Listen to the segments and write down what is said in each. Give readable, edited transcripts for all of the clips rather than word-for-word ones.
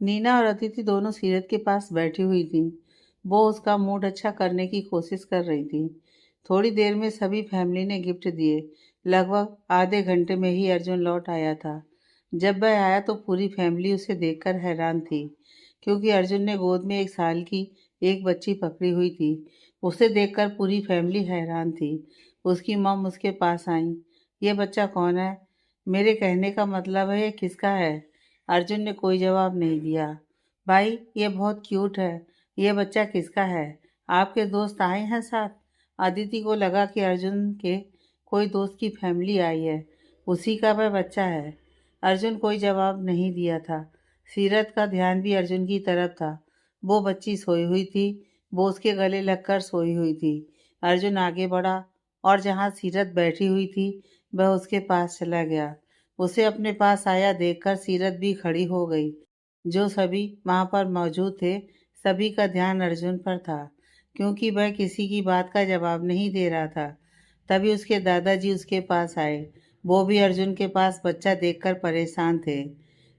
नीना और अदिति दोनों सीरत के पास बैठी हुई थीं। वो उसका मूड अच्छा करने की कोशिश कर रही थी। थोड़ी देर में सभी फैमिली ने गिफ्ट दिए। लगभग आधे घंटे में ही अर्जुन लौट आया था। जब वह आया तो पूरी फैमिली उसे देखकर हैरान थी, क्योंकि अर्जुन ने गोद में 1 साल की एक बच्ची पकड़ी हुई थी। उसे देखकर पूरी फैमिली हैरान थी। उसकी मॉम उसके पास आई। ये बच्चा कौन है? मेरे कहने का मतलब है, ये किसका है? अर्जुन ने कोई जवाब नहीं दिया। भाई, ये बहुत क्यूट है। ये बच्चा किसका है? आपके दोस्त आए हैं साथ? अदिति को लगा कि अर्जुन के कोई दोस्त की फैमिली आई है, उसी का वह बच्चा है। अर्जुन कोई जवाब नहीं दिया था। सीरत का ध्यान भी अर्जुन की तरफ था। वो बच्ची सोई हुई थी। वो उसके गले लगकर सोई हुई थी। अर्जुन आगे बढ़ा और जहाँ सीरत बैठी हुई थी, वह उसके पास चला गया। उसे अपने पास आया देखकर सीरत भी खड़ी हो गई। जो सभी वहां पर मौजूद थे, सभी का ध्यान अर्जुन पर था, क्योंकि वह किसी की बात का जवाब नहीं दे रहा था। तभी उसके दादाजी उसके पास आए। वो भी अर्जुन के पास बच्चा देखकर परेशान थे।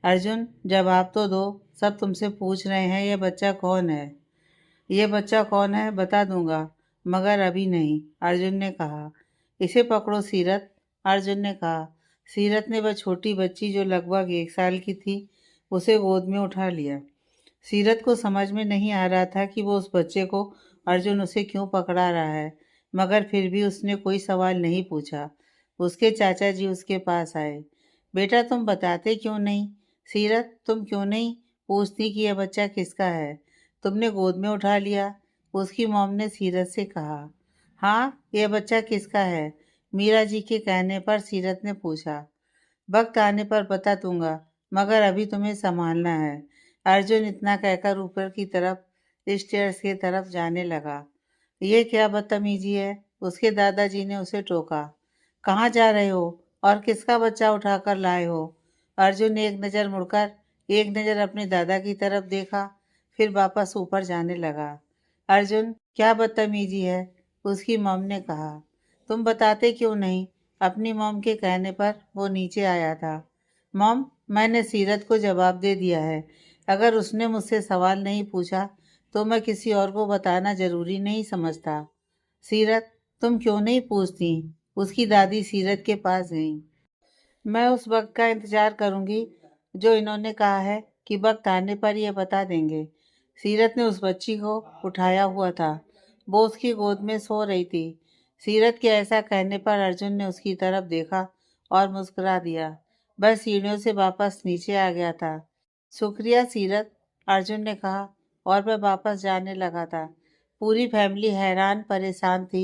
अर्जुन, जवाब तो दो। सब तुमसे पूछ रहे हैं, ये बच्चा कौन है? ये बच्चा कौन है बता दूंगा, मगर अभी नहीं, अर्जुन ने कहा। इसे पकड़ो सीरत, अर्जुन ने कहा। सीरत ने वह छोटी बच्ची जो लगभग 1 साल की थी, उसे गोद में उठा लिया। सीरत को समझ में नहीं आ रहा था कि वो उस बच्चे को अर्जुन उसे क्यों पकड़ा रहा है, मगर फिर भी उसने कोई सवाल नहीं पूछा। उसके चाचा जी उसके पास आए। बेटा, तुम बताते क्यों नहीं? सीरत, तुम क्यों नहीं पूछती कि यह बच्चा किसका है? तुमने गोद में उठा लिया। उसकी मॉम ने सीरत से कहा। हाँ, यह बच्चा किसका है? मीरा जी के कहने पर सीरत ने पूछा। वक्त आने पर बता दूंगा, मगर अभी तुम्हें संभालना है। अर्जुन इतना कहकर ऊपर की तरफ स्टेयर्स की तरफ जाने लगा। ये क्या बदतमीजी है? उसके दादाजी ने उसे टोका। कहाँ जा रहे हो और किसका बच्चा उठाकर लाए हो? अर्जुन ने एक नज़र मुड़कर एक नज़र अपने दादा की तरफ देखा, फिर वापस ऊपर जाने लगा। अर्जुन, क्या बदतमीजी है? उसकी मॉम ने कहा। तुम बताते क्यों नहीं? अपनी मॉम के कहने पर वो नीचे आया था। मॉम, मैंने सीरत को जवाब दे दिया है। अगर उसने मुझसे सवाल नहीं पूछा तो मैं किसी और को बताना जरूरी नहीं समझता। सीरत, तुम क्यों नहीं पूछती? उसकी दादी सीरत के पास गई। मैं उस वक्त का इंतजार करूंगी जो इन्होंने कहा है कि वक्त आने पर ये बता देंगे। सीरत ने उस बच्ची को उठाया हुआ था। वो उसकी गोद में सो रही थी। सीरत के ऐसा कहने पर अर्जुन ने उसकी तरफ देखा और मुस्कुरा दिया। वह सीढ़ियों से वापस नीचे आ गया था। शुक्रिया सीरत, अर्जुन ने कहा, और वह वापस जाने लगा था। पूरी फैमिली हैरान परेशान थी।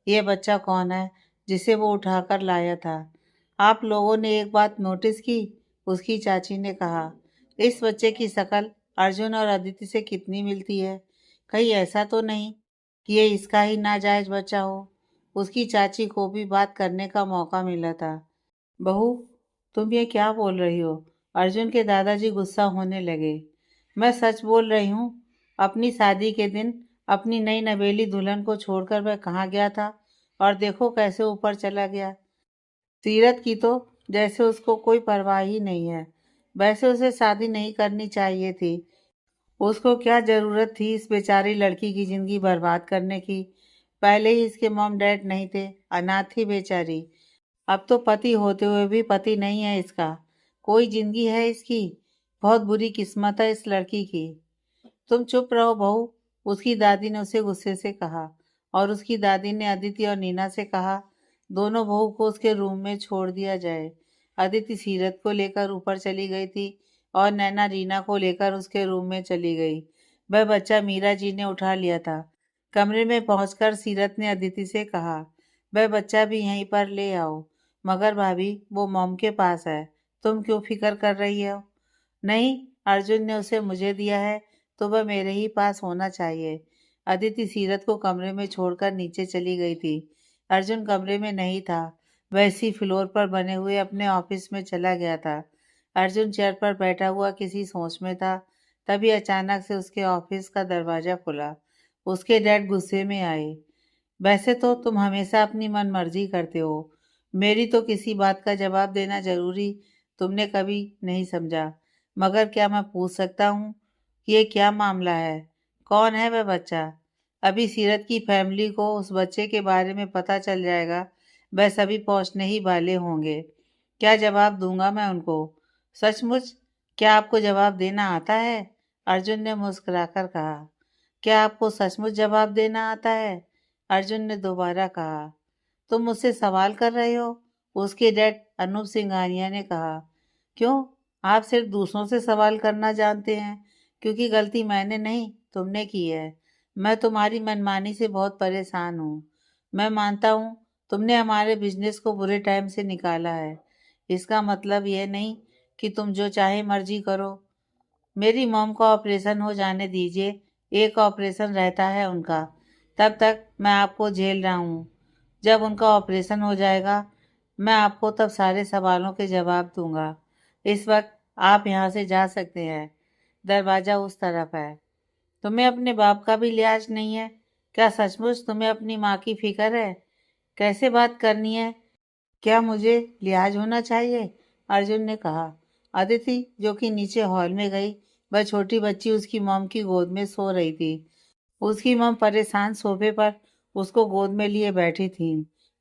ये बच्चा कौन है जिसे वो उठाकर लाया था? आप लोगों ने एक बात नोटिस की? उसकी चाची ने कहा। इस बच्चे की शक्ल अर्जुन और अदिति से कितनी मिलती है। कहीं ऐसा तो नहीं कि ये इसका ही नाजायज बच्चा हो? उसकी चाची को भी बात करने का मौका मिला था। बहू, तुम ये क्या बोल रही हो? अर्जुन के दादाजी गुस्सा होने लगे। मैं सच बोल रही हूँ। अपनी शादी के दिन अपनी नई नवेली दुल्हन को छोड़कर वह कहाँ गया था, और देखो कैसे ऊपर चला गया। सीरत की तो जैसे उसको कोई परवाह ही नहीं है। वैसे उसे शादी नहीं करनी चाहिए थी। उसको क्या जरूरत थी इस बेचारी लड़की की जिंदगी बर्बाद करने की? पहले ही इसके मॉम डैड नहीं थे, अनाथ थी बेचारी। अब तो पति होते हुए भी पति नहीं है इसका। कोई जिंदगी है इसकी? बहुत बुरी किस्मत है इस लड़की की। तुम चुप रहो बहू, उसकी दादी ने उसे गुस्से से कहा। और उसकी दादी ने अदिति और नीना से कहा, दोनों बहू को उसके रूम में छोड़ दिया जाए। अदिति सीरत को लेकर ऊपर चली गई थी और नैना रीना को लेकर उसके रूम में चली गई। वह बच्चा मीरा जी ने उठा लिया था। कमरे में पहुंचकर सीरत ने अदिति से कहा, वह बच्चा भी यहीं पर ले आओ। मगर भाभी, वो मॉम के पास है, तुम क्यों फिक्र कर रही हो? नहीं, अर्जुन ने उसे मुझे दिया है तो वह मेरे ही पास होना चाहिए। अदिति सीरत को कमरे में छोड़कर नीचे चली गई थी। अर्जुन कमरे में नहीं था। वह इसी फ्लोर पर बने हुए अपने ऑफिस में चला गया था। अर्जुन चेयर पर बैठा हुआ किसी सोच में था। तभी अचानक से उसके ऑफिस का दरवाजा खुला। उसके डैड गुस्से में आए। वैसे तो तुम हमेशा अपनी मनमर्जी करते हो। मेरी तो किसी बात का जवाब देना जरूरी तुमने कभी नहीं समझा। मगर क्या मैं पूछ सकता हूँ कि ये क्या मामला है? कौन है वह बच्चा? अभी सीरत की फैमिली को उस बच्चे के बारे में पता चल जाएगा। वह सभी पहुंचने ही वाले होंगे। क्या जवाब दूंगा मैं उनको? सचमुच? क्या आपको जवाब देना आता है? अर्जुन ने मुस्कुराकर कहा। क्या आपको सचमुच जवाब देना आता है? अर्जुन ने दोबारा कहा। तुम मुझसे सवाल कर रहे हो? उसके डैड अनूप सिंघानिया ने कहा। क्यों? आप सिर्फ दूसरों से सवाल करना जानते हैं, क्योंकि गलती मैंने नहीं तुमने की है। मैं तुम्हारी मनमानी से बहुत परेशान हूँ। मैं मानता हूँ तुमने हमारे बिजनेस को बुरे टाइम से निकाला है। इसका मतलब यह नहीं कि तुम जो चाहे मर्जी करो। मेरी मॉम का ऑपरेशन हो जाने दीजिए। एक ऑपरेशन रहता है उनका। तब तक मैं आपको झेल रहा हूँ। जब उनका ऑपरेशन हो जाएगा, मैं आपको तब सारे सवालों के जवाब दूंगा। इस वक्त आप यहाँ से जा सकते हैं। दरवाज़ा उस तरफ है। तुम्हें अपने बाप का भी लिहाज नहीं है? क्या सचमुच तुम्हें अपनी माँ की फिक्र है? कैसे बात करनी है? क्या मुझे लिहाज होना चाहिए? अर्जुन ने कहा। अदिति जो कि नीचे हॉल में गई, वह छोटी बच्ची उसकी मॉम की गोद में सो रही थी। उसकी मॉम परेशान सोफे पर उसको गोद में लिए बैठी थी।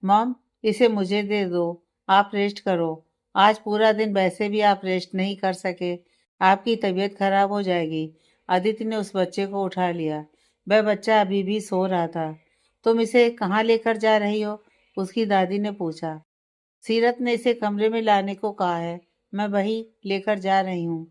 मॉम, इसे मुझे दे दो। आप रेस्ट करो। आज पूरा दिन वैसे भी आप रेस्ट नहीं कर सके। आपकी तबीयत खराब हो जाएगी। अदिति ने उस बच्चे को उठा लिया। वह बच्चा अभी भी सो रहा था। तुम इसे कहाँ लेकर जा रही हो? उसकी दादी ने पूछा। सीरत ने इसे कमरे में लाने को कहा है। मैं वही लेकर जा रही हूँ।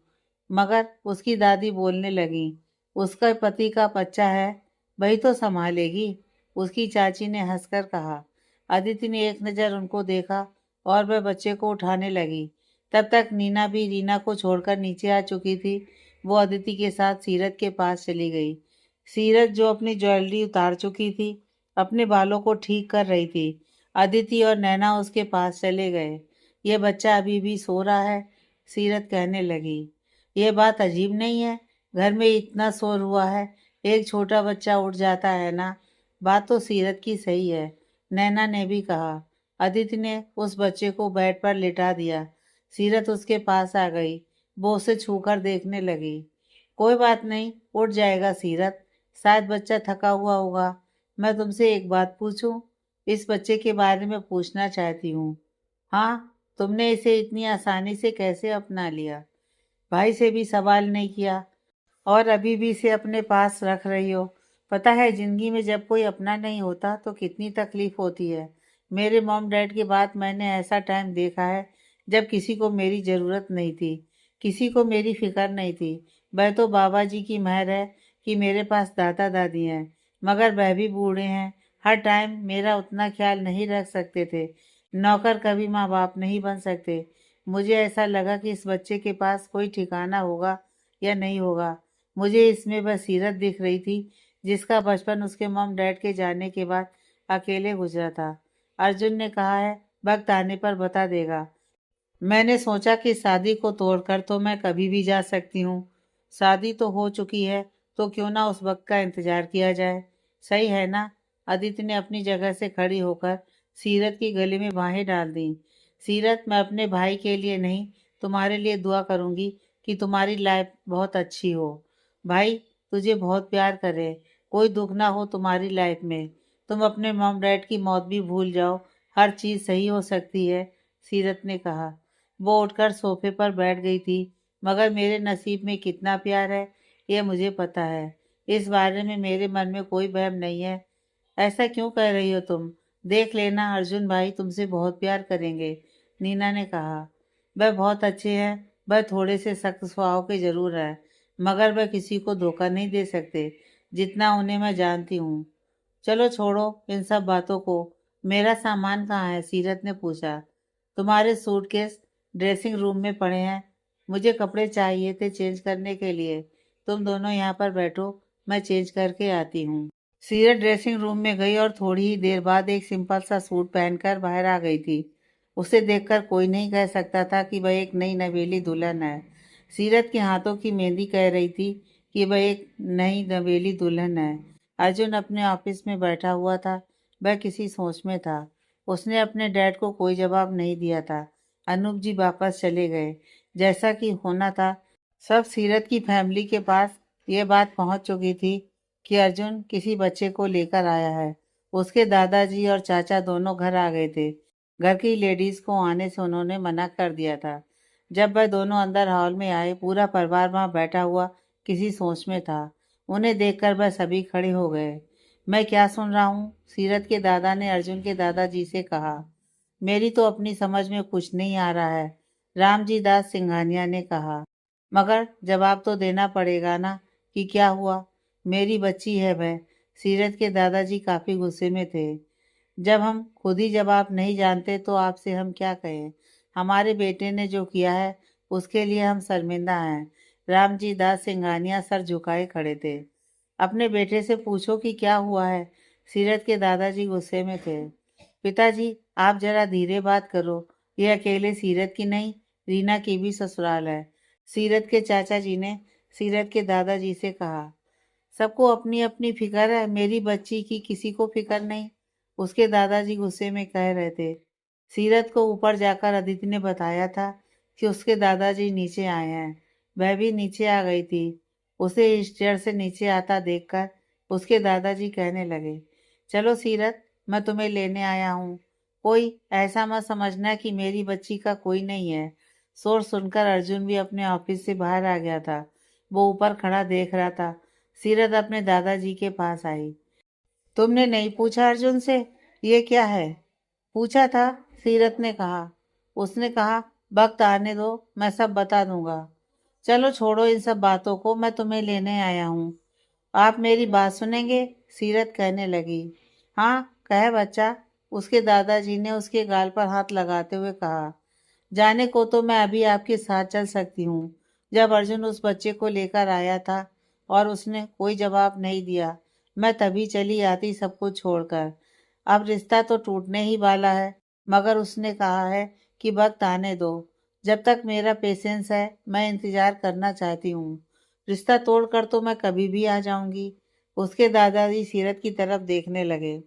मगर उसकी दादी बोलने लगी। उसका पति का बच्चा है, वही तो संभालेगी। उसकी चाची ने हंसकर कहा। अदिति ने एक नज़र उनको देखा और वह बच्चे को उठाने लगी। तब तक नीना भी रीना को छोड़कर नीचे आ चुकी थी। वो अदिति के साथ सीरत के पास चली गई। सीरत जो अपनी ज्वेलरी उतार चुकी थी, अपने बालों को ठीक कर रही थी। अदिति और नैना उसके पास चले गए। ये बच्चा अभी भी सो रहा है, सीरत कहने लगी। ये बात अजीब नहीं है? घर में इतना शोर हुआ है, एक छोटा बच्चा उठ जाता है ना। बात तो सीरत की सही है, नैना ने भी कहा। अदिति ने उस बच्चे को बेड पर लिटा दिया। सीरत उसके पास आ गई। वो उसे छूकर देखने लगी। कोई बात नहीं, उठ जाएगा सीरत। शायद बच्चा थका हुआ होगा। मैं तुमसे एक बात पूछूं? इस बच्चे के बारे में पूछना चाहती हूँ। हाँ, तुमने इसे इतनी आसानी से कैसे अपना लिया? भाई से भी सवाल नहीं किया और अभी भी इसे अपने पास रख रही हो। पता है जिंदगी में जब कोई अपना नहीं होता तो कितनी तकलीफ होती है। मेरे मॉम डैड के बाद मैंने ऐसा टाइम देखा है जब किसी को मेरी ज़रूरत नहीं थी, किसी को मेरी फिक्र नहीं थी। वह तो बाबा जी की मेहर है कि मेरे पास दादा दादी हैं, मगर वह भी बूढ़े हैं। हर टाइम मेरा उतना ख्याल नहीं रख सकते थे। नौकर कभी माँ बाप नहीं बन सकते। मुझे ऐसा लगा कि इस बच्चे के पास कोई ठिकाना होगा या नहीं होगा। मुझे इसमें बस सीरत दिख रही थी, जिसका बचपन उसके मॉम डैड के जाने के बाद अकेले गुजरा था। अर्जुन ने कहा है, वक्त आने पर बता देगा। मैंने सोचा कि शादी को तोड़कर तो मैं कभी भी जा सकती हूँ। शादी तो हो चुकी है, तो क्यों ना उस वक्त का इंतजार किया जाए। सही है ना? अदिति ने अपनी जगह से खड़ी होकर सीरत की गले में बाहें डाल दी। सीरत, मैं अपने भाई के लिए नहीं, तुम्हारे लिए दुआ करूंगी कि तुम्हारी लाइफ बहुत अच्छी हो। भाई तुझे बहुत प्यार करे, कोई दुख ना हो तुम्हारी लाइफ में। तुम अपने मॉम डैड की मौत भी भूल जाओ, हर चीज़ सही हो सकती है, सीरत ने कहा। वो उठकर सोफे पर बैठ गई थी। मगर मेरे नसीब में कितना प्यार है, ये मुझे पता है। इस बारे में मेरे मन में कोई वहम नहीं है। ऐसा क्यों कह रही हो तुम? देख लेना, अर्जुन भाई तुमसे बहुत प्यार करेंगे, नीना ने कहा। वह बहुत अच्छे हैं। वह थोड़े से सख्त स्वभाव के जरूर हैं, मगर वह किसी को धोखा नहीं दे सकते, जितना उन्हें मैं जानती हूँ। चलो छोड़ो इन सब बातों को। मेरा सामान कहाँ है? सीरत ने पूछा। तुम्हारे सूटकेस ड्रेसिंग रूम में पड़े हैं। मुझे कपड़े चाहिए थे चेंज करने के लिए। तुम दोनों यहाँ पर बैठो, मैं चेंज करके आती हूँ। सीरत ड्रेसिंग रूम में गई और थोड़ी ही देर बाद एक सिंपल सा सूट पहनकर बाहर आ गई थी। उसे देखकर कोई नहीं कह सकता था कि वह एक नई नवेली दुल्हन है। सीरत के हाथों की मेहंदी कह रही थी कि वह एक नई नवेली दुल्हन है। अर्जुन अपने ऑफिस में बैठा हुआ था। वह किसी सोच में था। उसने अपने डैड को कोई जवाब नहीं दिया था। अनूप जी वापस चले गए। जैसा कि होना था सब सीरत की फैमिली के पास ये बात पहुंच चुकी थी कि अर्जुन किसी बच्चे को लेकर आया है। उसके दादाजी और चाचा दोनों घर आ गए थे। घर की लेडीज को आने से उन्होंने मना कर दिया था। जब वह दोनों अंदर हॉल में आए, पूरा परिवार वहां बैठा हुआ किसी सोच में था। उन्हें देखकर वह सभी खड़े हो गए। मैं क्या सुन रहा हूँ? सीरत के दादा ने अर्जुन के दादाजी से कहा। मेरी तो अपनी समझ में कुछ नहीं आ रहा है, रामजी दास सिंघानिया ने कहा। मगर जवाब तो देना पड़ेगा ना कि क्या हुआ। मेरी बच्ची है वह। सीरत के दादाजी काफी गुस्से में थे। जब हम खुद ही जवाब नहीं जानते तो आपसे हम क्या कहें। हमारे बेटे ने जो किया है उसके लिए हम शर्मिंदा हैं। रामजी दास सिंघानिया सर झुकाए खड़े थे। अपने बेटे से पूछो कि क्या हुआ है। सीरत के दादाजी गुस्से में थे। पिताजी, आप जरा धीरे बात करो। ये अकेले सीरत की नहीं, रीना की भी ससुराल है। सीरत के चाचा जी ने सीरत के दादाजी से कहा। सबको अपनी अपनी फिक्र है, मेरी बच्ची की किसी को फिक्र नहीं, उसके दादाजी गुस्से में कह रहे थे। सीरत को ऊपर जाकर अदिति ने बताया था कि उसके दादाजी नीचे आए हैं। वह भी नीचे आ गई थी। उसे स्टेयर से नीचे आता देखकर उसके दादाजी कहने लगे, चलो सीरत, मैं तुम्हें लेने आया हूँ। कोई ऐसा मत समझना कि मेरी बच्ची का कोई नहीं है। शोर सुनकर अर्जुन भी अपने ऑफिस से बाहर आ गया था। वो ऊपर खड़ा देख रहा था। सीरत अपने दादाजी के पास आई। तुमने नहीं पूछा अर्जुन से ये क्या है? पूछा था, सीरत ने कहा। उसने कहा, वक्त आने दो, मैं सब बता दूंगा। चलो छोड़ो इन सब बातों को, मैं तुम्हें लेने आया हूँ। आप मेरी बात सुनेंगे? सीरत कहने लगी। हाँ, कहे बच्चा, उसके दादाजी ने उसके गाल पर हाथ लगाते हुए कहा। जाने को तो मैं अभी आपके साथ चल सकती हूँ। जब अर्जुन उस बच्चे को लेकर आया था और उसने कोई जवाब नहीं दिया, मैं तभी चली आती सब कुछ छोड़कर। अब रिश्ता तो टूटने ही वाला है, मगर उसने कहा है कि वक्त आने दो। जब तक मेरा पेशेंस है, मैं इंतजार करना चाहती हूँ। रिश्ता तोड़कर तो मैं कभी भी आ जाऊंगी। उसके दादाजी सीरत की तरफ देखने लगे।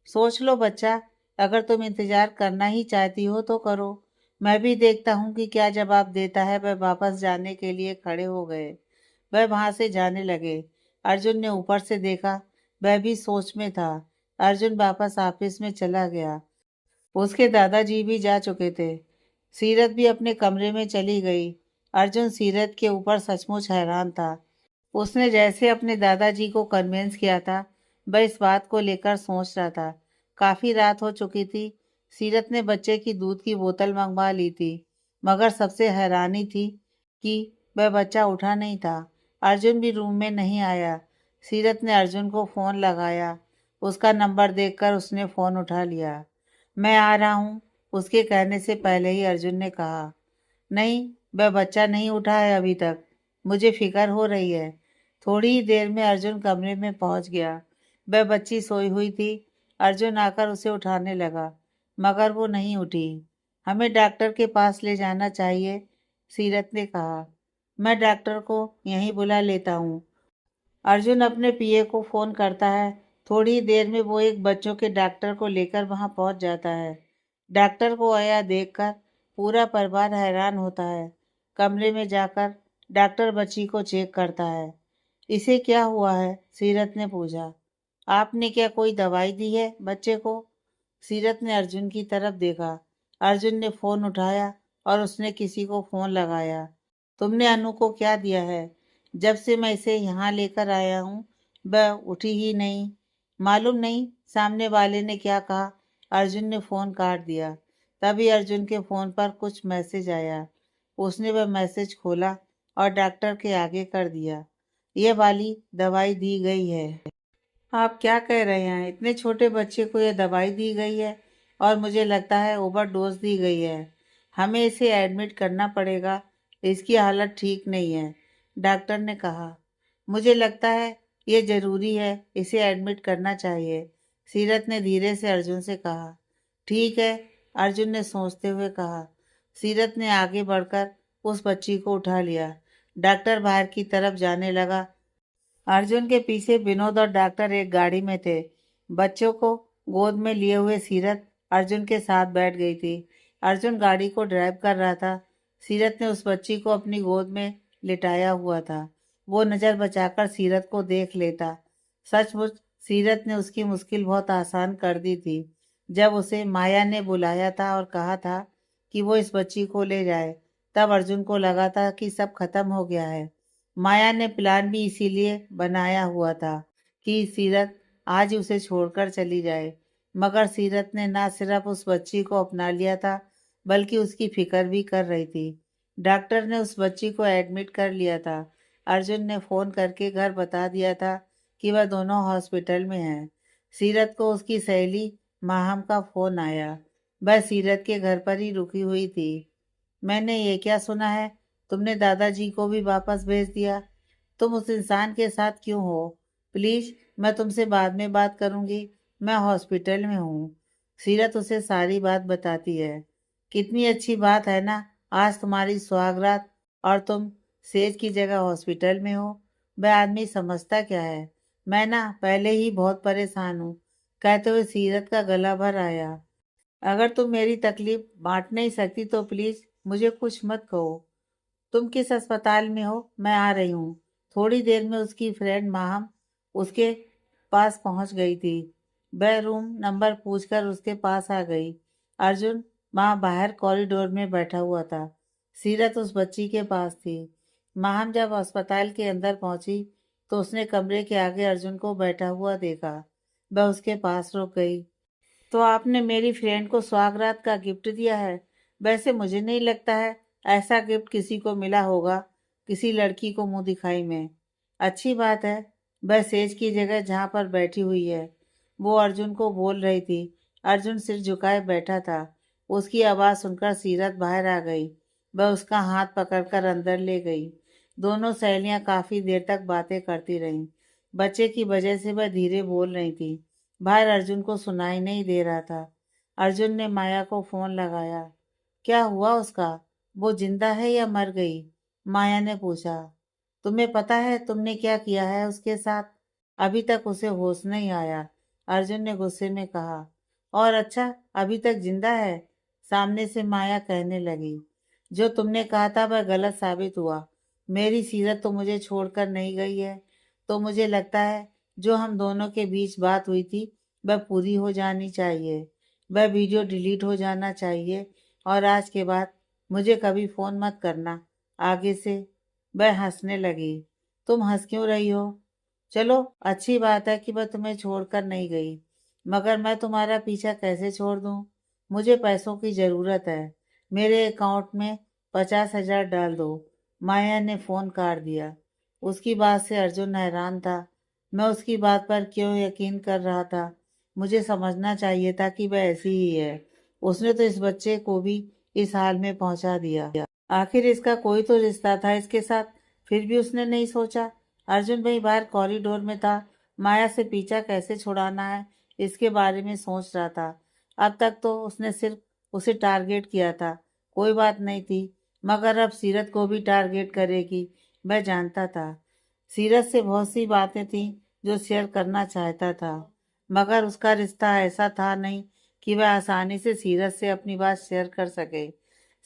सोच लो बच्चा, अगर तुम इंतजार करना ही चाहती हो तो करो। मैं भी देखता हूँ कि क्या जवाब देता है। वह वापस जाने के लिए खड़े हो गए। वह वहां से जाने लगे। अर्जुन ने ऊपर से देखा। वह भी सोच में था। अर्जुन वापस ऑफिस में चला गया। उसके दादाजी भी जा चुके थे। सीरत भी अपने कमरे में चली गई। अर्जुन सीरत के ऊपर सचमुच हैरान था। उसने जैसे अपने दादाजी को कन्विंस किया था, वह इस बात को लेकर सोच रहा था। काफी रात हो चुकी थी। सीरत ने बच्चे की दूध की बोतल मंगवा ली थी, मगर सबसे हैरानी थी कि वह बच्चा उठा नहीं था। अर्जुन भी रूम में नहीं आया। सीरत ने अर्जुन को फोन लगाया। उसका नंबर देखकर उसने फोन उठा लिया। मैं आ रहा हूँ, उसके कहने से पहले ही अर्जुन ने कहा। नहीं, वह बच्चा नहीं उठा है अभी तक। मुझे फिक्र हो रही है। थोड़ी ही देर में अर्जुन कमरे में पहुंच गया। वह बच्ची सोई हुई थी। अर्जुन आकर उसे उठाने लगा, मगर वो नहीं उठी। हमें डॉक्टर के पास ले जाना चाहिए, सीरत ने कहा। मैं डॉक्टर को यहीं बुला लेता हूँ। अर्जुन अपने पीए को फोन करता है। थोड़ी ही देर में वो एक बच्चों के डॉक्टर को लेकर वहां पहुंच जाता है। डॉक्टर को आया देखकर पूरा परिवार हैरान होता है। कमरे में जाकर डॉक्टर बच्ची को चेक करता है। इसे क्या हुआ है? सीरत ने पूछा। आपने क्या कोई दवाई दी है बच्चे को? सीरत ने अर्जुन की तरफ देखा। अर्जुन ने फोन उठाया और उसने किसी को फोन लगाया। तुमने अनु को क्या दिया है? जब से मैं इसे यहाँ लेकर आया हूँ वह उठी ही नहीं। मालूम नहीं सामने वाले ने क्या कहा। अर्जुन ने फोन काट दिया। तभी अर्जुन के फोन पर कुछ मैसेज आया। उसने वह मैसेज खोला और डॉक्टर के आगे कर दिया। ये वाली दवाई दी गई है। आप क्या कह रहे हैं? इतने छोटे बच्चे को यह दवाई दी गई है और मुझे लगता है ओवरडोज दी गई है। हमें इसे एडमिट करना पड़ेगा। इसकी हालत ठीक नहीं है, डॉक्टर ने कहा। मुझे लगता है ये जरूरी है, इसे एडमिट करना चाहिए, सीरत ने धीरे से अर्जुन से कहा। ठीक है, अर्जुन ने सोचते हुए कहा। सीरत ने आगे बढ़कर उस बच्ची को उठा लिया। डॉक्टर बाहर की तरफ जाने लगा। अर्जुन के पीछे विनोद और डॉक्टर एक गाड़ी में थे। बच्चों को गोद में लिए हुए सीरत अर्जुन के साथ बैठ गई थी। अर्जुन गाड़ी को ड्राइव कर रहा था। सीरत ने उस बच्ची को अपनी गोद में लिटाया हुआ था। वो नज़र बचाकर सीरत को देख लेता। सचमुच सीरत ने उसकी मुश्किल बहुत आसान कर दी थी। जब उसे माया ने बुलाया था और कहा था कि वो इस बच्ची को ले जाए, तब अर्जुन को लगा था कि सब खत्म हो गया है। माया ने प्लान भी इसीलिए बनाया हुआ था कि सीरत आज ही उसे छोड़कर चली जाए। मगर सीरत ने ना सिर्फ उस बच्ची को अपना लिया था, बल्कि उसकी फिक्र भी कर रही थी। डॉक्टर ने उस बच्ची को एडमिट कर लिया था। अर्जुन ने फ़ोन करके घर बता दिया था कि वह दोनों हॉस्पिटल में हैं। सीरत को उसकी सहेली माहम का फ़ोन आया। वह सीरत के घर पर ही रुकी हुई थी। मैंने ये क्या सुना है, तुमने दादाजी को भी वापस भेज दिया। तुम उस इंसान के साथ क्यों हो? प्लीज़, मैं तुमसे बाद में बात करूंगी। मैं हॉस्पिटल में हूँ। सीरत उसे सारी बात बताती है। कितनी अच्छी बात है ना, आज तुम्हारी सुहागरात और तुम सेज की जगह हॉस्पिटल में हो। वह आदमी समझता क्या है? मैं ना पहले ही बहुत परेशान हूँ, कहते हुए सीरत का गला भर आया। अगर तुम मेरी तकलीफ बांट नहीं सकती तो प्लीज़ मुझे कुछ मत कहो। तुम किस अस्पताल में हो? मैं आ रही हूँ। थोड़ी देर में उसकी फ्रेंड माहम उसके पास पहुंच गई थी। वह रूम नंबर पूछकर उसके पास आ गई। अर्जुन वहां बाहर कॉरिडोर में बैठा हुआ था। सीरत उस बच्ची के पास थी। माहम जब अस्पताल के अंदर पहुंची तो उसने कमरे के आगे अर्जुन को बैठा हुआ देखा। वह उसके पास रुक गई। तो आपने मेरी फ्रेंड को सुहागरात का गिफ्ट दिया है। वैसे मुझे नहीं लगता है ऐसा गिफ्ट किसी को मिला होगा, किसी लड़की को मुंह दिखाई में। अच्छी बात है। वह सेज की जगह जहाँ पर बैठी हुई है। वो अर्जुन को बोल रही थी। अर्जुन सिर झुकाए बैठा था। उसकी आवाज़ सुनकर सीरत बाहर आ गई। वह उसका हाथ पकड़कर अंदर ले गई। दोनों सहेलियां काफी देर तक बातें करती रहीं। बच्चे की वजह से वह धीरे बोल रही थी। बाहर अर्जुन को सुनाई नहीं दे रहा था। अर्जुन ने माया को फोन लगाया। क्या हुआ उसका? वो जिंदा है या मर गई? माया ने पूछा। तुम्हें पता है तुमने क्या किया है उसके साथ? अभी तक उसे होश नहीं आया, अर्जुन ने गुस्से में कहा। और अच्छा, अभी तक जिंदा है? सामने से माया कहने लगी। जो तुमने कहा था वह गलत साबित हुआ। मेरी सीरत तो मुझे छोड़कर नहीं गई है। तो मुझे लगता है जो हम दोनों के बीच बात हुई थी वह पूरी हो जानी चाहिए। वह वीडियो डिलीट हो जाना चाहिए और आज के बाद मुझे कभी फ़ोन मत करना आगे से। वह हंसने लगी। तुम हंस क्यों रही हो? चलो, अच्छी बात है कि मैं तुम्हें छोड़कर नहीं गई, मगर मैं तुम्हारा पीछा कैसे छोड़ दूं? मुझे पैसों की ज़रूरत है। मेरे अकाउंट में 50,000 डाल दो। माया ने फ़ोन काट दिया। उसकी बात से अर्जुन हैरान था। मैं उसकी बात पर क्यों यकीन कर रहा था? मुझे समझना चाहिए था कि वह ऐसी ही है। उसने तो इस बच्चे को भी इस हाल में पहुंचा दिया। आखिर इसका कोई तो रिश्ता था इसके साथ, फिर भी उसने नहीं सोचा। अर्जुन भाई बाहर कॉरिडोर में था। माया से पीछा कैसे छुड़ाना है इसके बारे में सोच रहा था। अब तक तो उसने सिर्फ उसे टारगेट किया था, कोई बात नहीं थी। मगर अब सीरत को भी टारगेट करेगी, वह जानता था। सीरत से बहुत सी बातें थीं जो शेयर करना चाहता था, मगर उसका रिश्ता ऐसा था नहीं कि वह आसानी से सीरत से अपनी बात शेयर कर सके।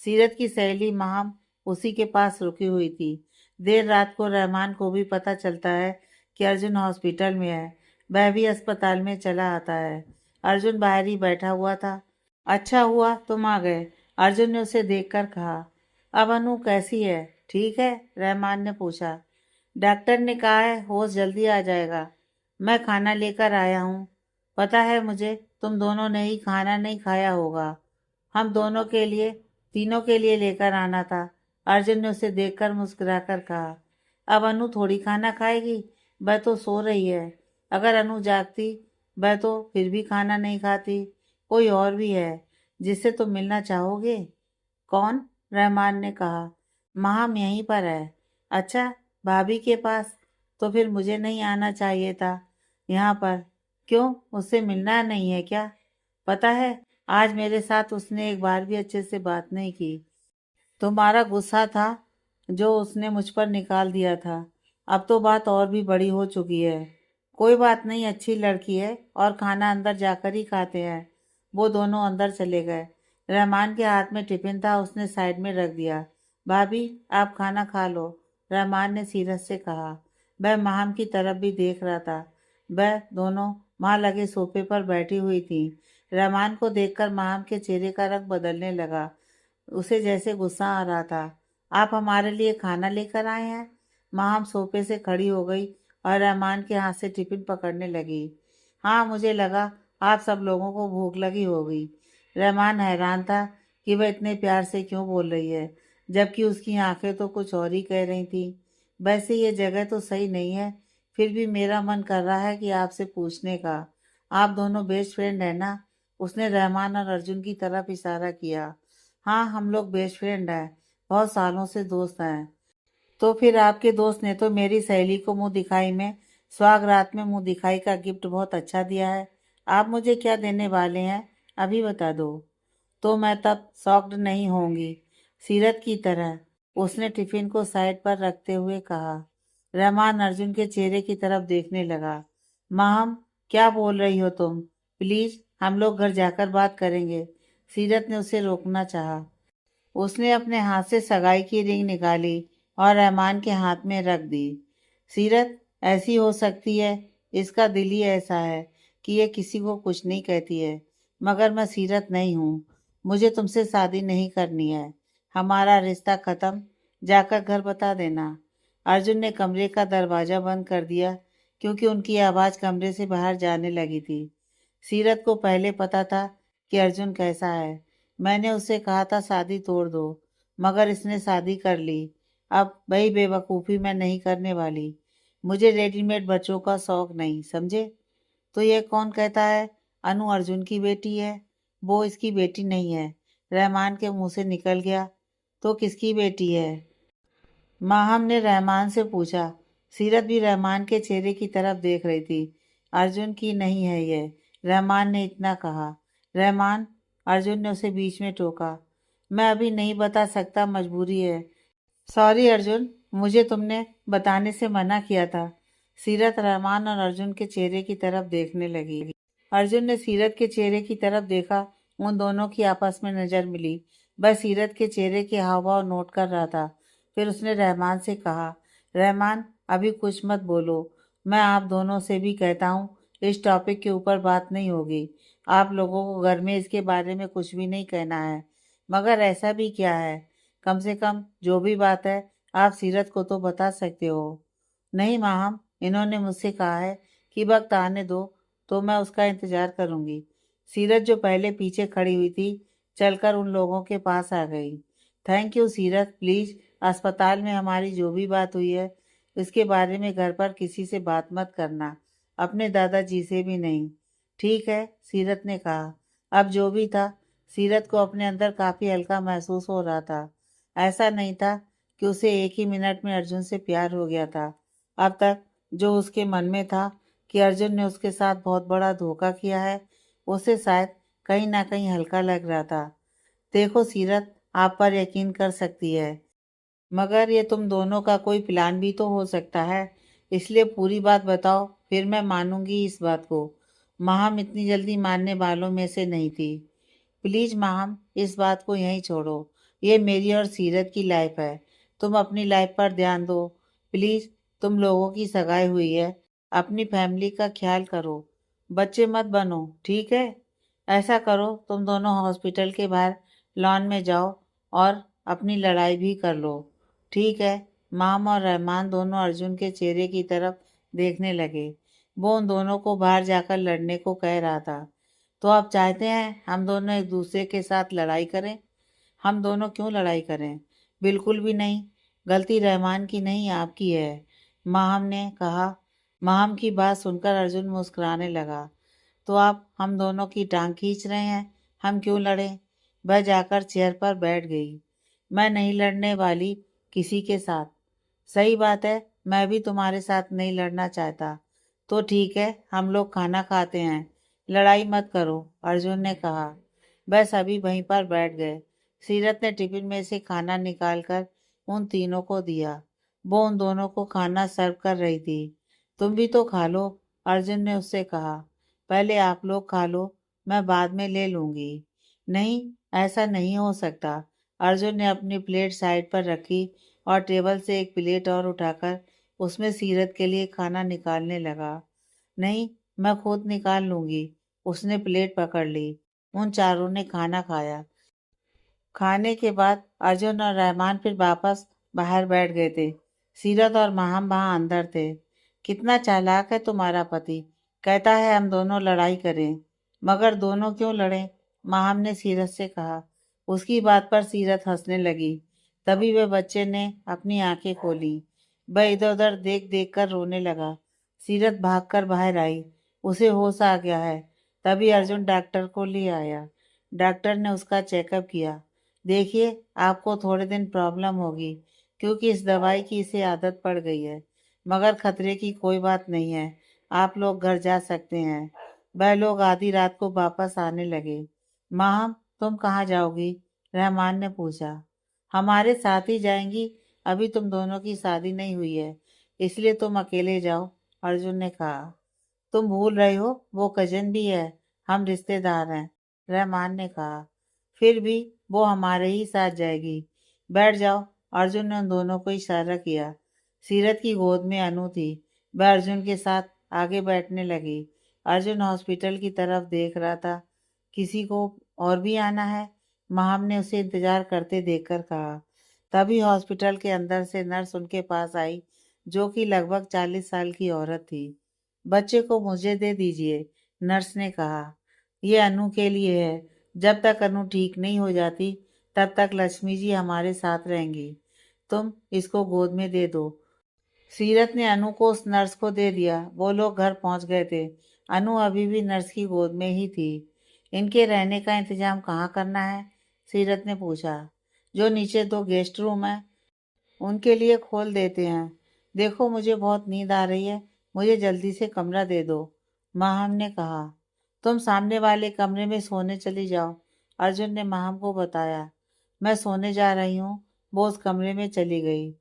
सीरत की सहेली माहम उसी के पास रुकी हुई थी। देर रात को रहमान को भी पता चलता है कि अर्जुन हॉस्पिटल में है। वह भी अस्पताल में चला आता है। अर्जुन बाहर ही बैठा हुआ था। अच्छा हुआ तुम आ गए, अर्जुन ने उसे देखकर कहा। अब अनु कैसी है? ठीक है? रहमान ने पूछा। डॉक्टर ने कहा है होश जल्दी आ जाएगा। मैं खाना लेकर आया हूँ। पता है मुझे तुम दोनों ने ही खाना नहीं खाया होगा। हम दोनों के लिए, तीनों के लिए लेकर आना था। अर्जुन ने उसे देखकर मुस्कुराकर कहा। अब अनु थोड़ी खाना खाएगी, वह तो सो रही है। अगर अनु जागती वह तो फिर भी खाना नहीं खाती। कोई और भी है जिससे तुम मिलना चाहोगे? कौन? रहमान ने कहा। माहम यहीं पर है। अच्छा, भाभी के पास? तो फिर मुझे नहीं आना चाहिए था यहाँ पर। क्यों, उससे मिलना नहीं है क्या? पता है आज मेरे साथ उसने एक बार भी अच्छे से बात नहीं की। तुम्हारा गुस्सा था जो उसने मुझ पर निकाल दिया था। अब तो बात और भी बड़ी हो चुकी है। कोई बात नहीं, अच्छी लड़की है और खाना अंदर जाकर ही खाते हैं। वो दोनों अंदर चले गए। रहमान के हाथ में टिफिन था, उसने साइड में रख दिया। भाभी आप खाना खा लो। रहमान ने सीरत से कहा। वह माहम की तरफ भी देख रहा था। वह दोनों वहां लगे सोफे पर बैठी हुई थी। रहमान को देखकर माहम के चेहरे का रंग बदलने लगा। उसे जैसे गुस्सा आ रहा था। आप हमारे लिए खाना लेकर आए हैं? माहम सोफे से खड़ी हो गई और रहमान के हाथ से टिफिन पकड़ने लगी। हाँ, मुझे लगा आप सब लोगों को भूख लगी होगी। रहमान हैरान था कि वह इतने प्यार से क्यों बोल रही है, जबकि उसकी आंखें तो कुछ और ही कह रही थी। वैसे ये जगह तो सही नहीं है, फिर भी मेरा मन कर रहा है कि आपसे पूछने का। आप दोनों बेस्ट फ्रेंड है ना? उसने रहमान और अर्जुन की तरफ इशारा किया। हाँ, हम लोग बेस्ट फ्रेंड हैं, बहुत सालों से दोस्त हैं। तो फिर आपके दोस्त ने तो मेरी सहेली को मुंह दिखाई में स्वागरात में मुंह दिखाई का गिफ्ट बहुत अच्छा दिया है। आप मुझे क्या देने वाले हैं, अभी बता दो। तो मैं तब शॉक्ड नहीं होंगी, सीरत की तरह। उसने टिफिन को साइड पर रखते हुए कहा। रहमान अर्जुन के चेहरे की तरफ देखने लगा। माहम, क्या बोल रही हो तुम? प्लीज, हम लोग घर जाकर बात करेंगे। सीरत ने उसे रोकना चाहा। उसने अपने हाथ से सगाई की रिंग निकाली और रहमान के हाथ में रख दी। सीरत ऐसी हो सकती है, इसका दिल ही ऐसा है कि ये किसी को कुछ नहीं कहती है। मगर मैं सीरत नहीं हूँ। मुझे तुमसे शादी नहीं करनी है। हमारा रिश्ता खत्म। जाकर घर बता देना। अर्जुन ने कमरे का दरवाजा बंद कर दिया, क्योंकि उनकी आवाज़ कमरे से बाहर जाने लगी थी। सीरत को पहले पता था कि अर्जुन कैसा है। मैंने उससे कहा था शादी तोड़ दो, मगर इसने शादी कर ली। अब वही बेवकूफ़ी मैं नहीं करने वाली। मुझे रेडीमेड बच्चों का शौक नहीं, समझे? तो ये कौन कहता है अनु अर्जुन की बेटी है? वो इसकी बेटी नहीं है। रहमान के मुंह से निकल गया। तो किसकी बेटी है? माहम ने रहमान से पूछा। सीरत भी रहमान के चेहरे की तरफ देख रही थी। अर्जुन की नहीं है ये, रहमान ने इतना कहा। रहमान, अर्जुन ने उसे बीच में टोका। मैं अभी नहीं बता सकता, मजबूरी है। सॉरी अर्जुन, मुझे तुमने बताने से मना किया था। सीरत रहमान और अर्जुन के चेहरे की तरफ देखने लगी। अर्जुन ने सीरत के चेहरे की तरफ देखा। उन दोनों की आपस में नजर मिली। वह सीरत के चेहरे के हाव भाव नोट कर रहा था। फिर उसने रहमान से कहा, रहमान, अभी कुछ मत बोलो। मैं आप दोनों से भी कहता हूँ, इस टॉपिक के ऊपर बात नहीं होगी। आप लोगों को घर में इसके बारे में कुछ भी नहीं कहना है। मगर ऐसा भी क्या है? कम से कम जो भी बात है, आप सीरत को तो बता सकते हो। नहीं माहम, इन्होंने मुझसे कहा है कि वक्त आने दो तो मैं उसका इंतजार करूंगी। सीरत, जो पहले पीछे खड़ी हुई थी, चलकर उन लोगों के पास आ गई। थैंक यू सीरत, प्लीज अस्पताल में हमारी जो भी बात हुई है उसके बारे में घर पर किसी से बात मत करना, अपने दादाजी से भी नहीं। ठीक है, सीरत ने कहा। अब जो भी था, सीरत को अपने अंदर काफी हल्का महसूस हो रहा था। ऐसा नहीं था कि उसे एक ही मिनट में अर्जुन से प्यार हो गया था। अब तक जो उसके मन में था कि अर्जुन ने उसके साथ बहुत बड़ा धोखा किया है, उसे शायद कहीं ना कहीं हल्का लग रहा था। देखो सीरत, आप पर यकीन कर सकती है, मगर ये तुम दोनों का कोई प्लान भी तो हो सकता है। इसलिए पूरी बात बताओ, फिर मैं मानूंगी इस बात को। माहम इतनी जल्दी मानने वालों में से नहीं थी। प्लीज माहम, इस बात को यहीं छोड़ो। ये मेरी और सीरत की लाइफ है। तुम अपनी लाइफ पर ध्यान दो। प्लीज, तुम लोगों की सगाई हुई है, अपनी फैमिली का ख्याल करो। बच्चे मत बनो, ठीक है? ऐसा करो, तुम दोनों हॉस्पिटल के बाहर लॉन में जाओ और अपनी लड़ाई भी कर लो। ठीक है। माम और रहमान दोनों अर्जुन के चेहरे की तरफ देखने लगे। वो उन दोनों को बाहर जाकर लड़ने को कह रहा था। तो आप चाहते हैं हम दोनों एक दूसरे के साथ लड़ाई करें? हम दोनों क्यों लड़ाई करें? बिल्कुल भी नहीं। गलती रहमान की नहीं, आपकी है, माहम ने कहा। माहम की बात सुनकर अर्जुन मुस्कुराने लगा। तो आप हम दोनों की टांग खींच रहे हैं? हम क्यों लड़ें? वह जाकर चेयर पर बैठ गई। मैं नहीं लड़ने वाली किसी के साथ। सही बात है, मैं भी तुम्हारे साथ नहीं लड़ना चाहता। तो ठीक है, हम लोग खाना खाते हैं, लड़ाई मत करो, अर्जुन ने कहा। वह सभी वहीं पर बैठ गए। सीरत ने टिफिन में से खाना निकालकर उन तीनों को दिया। वो उन दोनों को खाना सर्व कर रही थी। तुम भी तो खा लो, अर्जुन ने उससे कहा। पहले आप लोग खा लो, मैं बाद में ले लूंगी। नहीं, ऐसा नहीं हो सकता। अर्जुन ने अपनी प्लेट साइड पर रखी और टेबल से एक प्लेट और उठाकर उसमें सीरत के लिए खाना निकालने लगा। नहीं, मैं खुद निकाल लूंगी। उसने प्लेट पकड़ ली। उन चारों ने खाना खाया। खाने के बाद अर्जुन और रहमान फिर वापस बाहर बैठ गए थे। सीरत और माहम वहां अंदर थे। कितना चालाक है तुम्हारा पति। कहता है हम दोनों लड़ाई करें। मगर दोनों क्यों लड़ें? माहम ने सीरत से कहा। उसकी बात पर सीरत हंसने लगी। तभी वह बच्चे ने अपनी आंखें खोली। वह इधर उधर देख देख कर रोने लगा। सीरत भागकर बाहर आई। उसे होश आ गया है। तभी अर्जुन डॉक्टर को ले आया। डॉक्टर ने उसका चेकअप किया। देखिए, आपको थोड़े दिन प्रॉब्लम होगी क्योंकि इस दवाई की इसे आदत पड़ गई है। मगर खतरे की कोई बात नहीं है। आप लोग घर जा सकते हैं। वह लोग आधी रात को वापस आने लगे। माहम, तुम कहाँ जाओगी? रहमान ने पूछा। हमारे साथ ही जाएंगी। अभी तुम दोनों की शादी नहीं हुई है, इसलिए तुम अकेले जाओ, अर्जुन ने कहा। तुम भूल रहे हो, वो कजन भी है। हम रिश्तेदार हैं, रहमान ने कहा। फिर भी वो हमारे ही साथ जाएगी। बैठ जाओ, अर्जुन ने उन दोनों को इशारा किया। सीरत की गोद में अनु थी। वह अर्जुन के साथ आगे बैठने लगी। अर्जुन हॉस्पिटल की तरफ देख रहा था। किसी को और भी आना है? माहम ने उसे इंतजार करते देखकर कहा। तभी हॉस्पिटल के अंदर से नर्स उनके पास आई, जो कि लगभग 40 साल की औरत थी। बच्चे को मुझे दे दीजिए, नर्स ने कहा। ये अनु के लिए है। जब तक अनु ठीक नहीं हो जाती तब तक लक्ष्मी जी हमारे साथ रहेंगी। तुम इसको गोद में दे दो। सीरत ने अनु को उस नर्स को दे दिया। वो लोग घर पहुंच गए थे। अनु अभी भी नर्स की गोद में ही थी। इनके रहने का इंतजाम कहाँ करना है? सीरत ने पूछा। जो नीचे 2 गेस्ट रूम है, उनके लिए खोल देते हैं। देखो, मुझे बहुत नींद आ रही है। मुझे जल्दी से कमरा दे दो, माहम ने कहा। तुम सामने वाले कमरे में सोने चली जाओ, अर्जुन ने माहम को बताया। मैं सोने जा रही हूँ। वो उस कमरे में चली गई।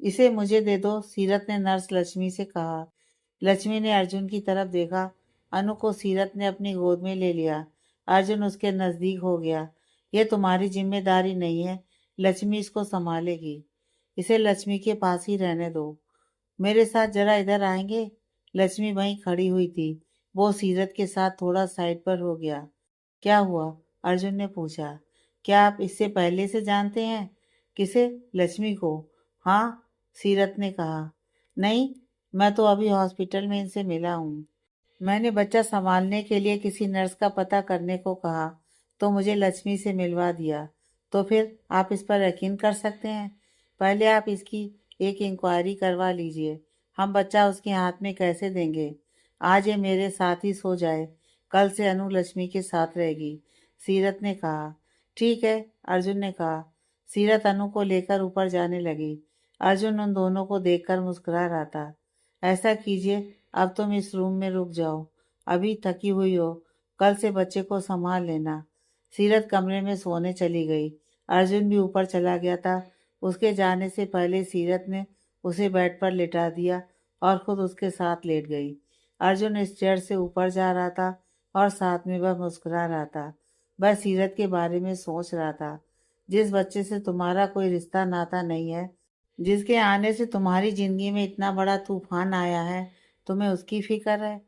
इसे मुझे दे दो, सीरत ने नर्स लक्ष्मी से कहा। लक्ष्मी ने अर्जुन की तरफ देखा। अनु को सीरत ने अपनी गोद में ले लिया। अर्जुन उसके नजदीक हो गया। यह तुम्हारी जिम्मेदारी नहीं है, लक्ष्मी इसको संभालेगी। इसे लक्ष्मी के पास ही रहने दो। मेरे साथ जरा इधर आएंगे? लक्ष्मी वहीं खड़ी हुई थी। वो सीरत के साथ थोड़ा साइड पर हो गया। क्या हुआ? अर्जुन ने पूछा। क्या आप इससे पहले से जानते हैं? किसे? लक्ष्मी को। हाँ, सीरत ने कहा। नहीं, मैं तो अभी हॉस्पिटल में इनसे मिला हूँ। मैंने बच्चा संभालने के लिए किसी नर्स का पता करने को कहा, तो मुझे लक्ष्मी से मिलवा दिया। तो फिर आप इस पर यकीन कर सकते हैं। पहले आप इसकी एक इंक्वायरी करवा लीजिए। हम बच्चा उसके हाथ में कैसे देंगे? आज ये मेरे साथ ही सो जाए। कल से अनु लक्ष्मी के साथ रहेगी, सीरत ने कहा। ठीक है, अर्जुन ने कहा। सीरत अनु को लेकर ऊपर जाने लगी। अर्जुन उन दोनों को देखकर मुस्कुरा रहा था। ऐसा कीजिए, अब तुम इस रूम में रुक जाओ। अभी थकी हुई हो, कल से बच्चे को संभाल लेना। सीरत कमरे में सोने चली गई। अर्जुन भी ऊपर चला गया था। उसके जाने से पहले सीरत ने उसे बेड पर लिटा दिया और खुद उसके साथ लेट गई। अर्जुन इस चेयर से ऊपर जा रहा था और साथ में वह मुस्कुरा रहा था। वह सीरत के बारे में सोच रहा था। जिस बच्चे से तुम्हारा कोई रिश्ता नाता नहीं है, जिसके आने से तुम्हारी जिंदगी में इतना बड़ा तूफान आया है, तुम्हें उसकी फिक्र है।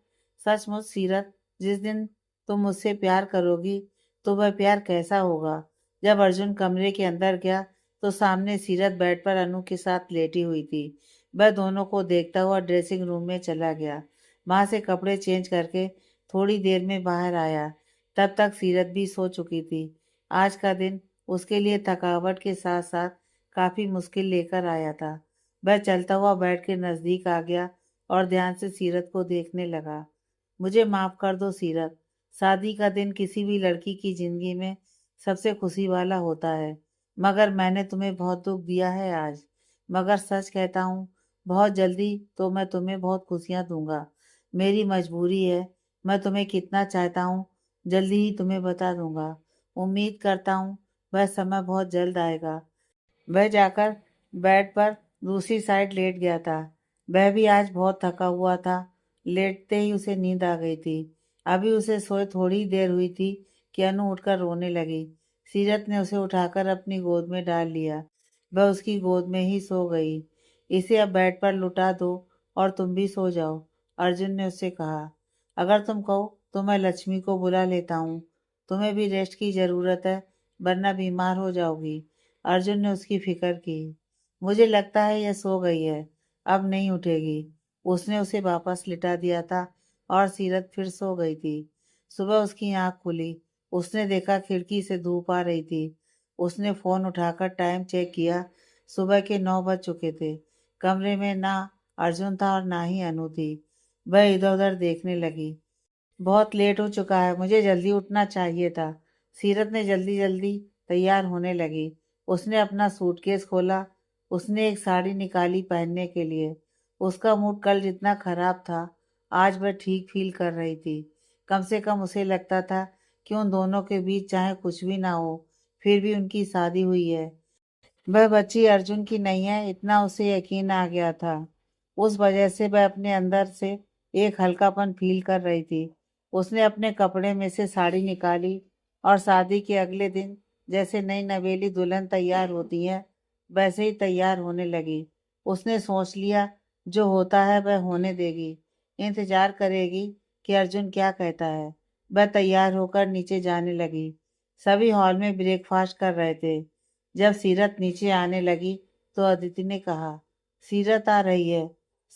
सचमुच सीरत, जिस दिन तुम मुझसे प्यार करोगी तो वह प्यार कैसा होगा? जब अर्जुन कमरे के अंदर गया तो सामने सीरत बेड पर अनु के साथ लेटी हुई थी। वह दोनों को देखता हुआ ड्रेसिंग रूम में चला गया। वहां से कपड़े चेंज करके थोड़ी देर में बाहर आया। तब तक सीरत भी सो चुकी थी। आज का दिन उसके लिए थकावट के साथ साथ काफी मुश्किल लेकर आया था। वह चलता हुआ बेड के नजदीक आ गया और ध्यान से सीरत को देखने लगा। मुझे माफ कर दो सीरत। शादी का दिन किसी भी लड़की की जिंदगी में सबसे खुशी वाला होता है। मगर मैंने तुम्हें बहुत दुख दिया है आज। मगर सच कहता हूँ, बहुत जल्दी तो मैं तुम्हें बहुत खुशियाँ दूंगा। मेरी मजबूरी है। मैं तुम्हें कितना चाहता हूँ, जल्दी ही तुम्हें बता दूंगा। उम्मीद करता हूँ वह समय बहुत जल्द आएगा। वह जाकर बेड पर दूसरी साइड लेट गया था। वह भी आज बहुत थका हुआ था। लेटते ही उसे नींद आ गई थी। अभी उसे सोए थोड़ी ही देर हुई थी कि अनु उठकर रोने लगी। सीरत ने उसे उठाकर अपनी गोद में डाल लिया। वह उसकी गोद में ही सो गई। इसे अब बेड पर लुटा दो और तुम भी सो जाओ, अर्जुन ने उससे कहा। अगर तुम कहो तो मैं लक्ष्मी को बुला लेता हूँ। तुम्हें भी रेस्ट की ज़रूरत है, वरना बीमार हो जाओगी। अर्जुन ने उसकी फिक्र की। मुझे लगता है यह सो गई है, अब नहीं उठेगी। उसने उसे वापस लिटा दिया था और सीरत फिर सो गई थी। सुबह उसकी आंख खुली। उसने देखा खिड़की से धूप आ रही थी। उसने फ़ोन उठाकर टाइम चेक किया। सुबह के 9 बज चुके थे। कमरे में ना अर्जुन था और ना ही अनु थी। वह इधर उधर देखने लगी। बहुत लेट हो चुका है, मुझे जल्दी उठना चाहिए था। सीरत ने जल्दी जल्दी तैयार होने लगी। उसने अपना सूटकेस खोला। उसने एक साड़ी निकाली पहनने के लिए। उसका मूड कल जितना खराब था, आज वह ठीक फील कर रही थी। कम से कम उसे लगता था कि उन दोनों के बीच चाहे कुछ भी ना हो, फिर भी उनकी शादी हुई है। वह बच्ची अर्जुन की नहीं है, इतना उसे यकीन आ गया था। उस वजह से वह अपने अंदर से एक हल्कापन फील कर रही थी। उसने अपने कपड़े में से साड़ी निकाली और शादी के अगले दिन जैसे नई नवेली दुल्हन तैयार होती है, वैसे ही तैयार होने लगी। उसने सोच लिया जो होता है वह होने देगी। इंतजार करेगी कि अर्जुन क्या कहता है। वह तैयार होकर नीचे जाने लगी। सभी हॉल में ब्रेकफास्ट कर रहे थे। जब सीरत नीचे आने लगी तो अदिति ने कहा, सीरत आ रही है।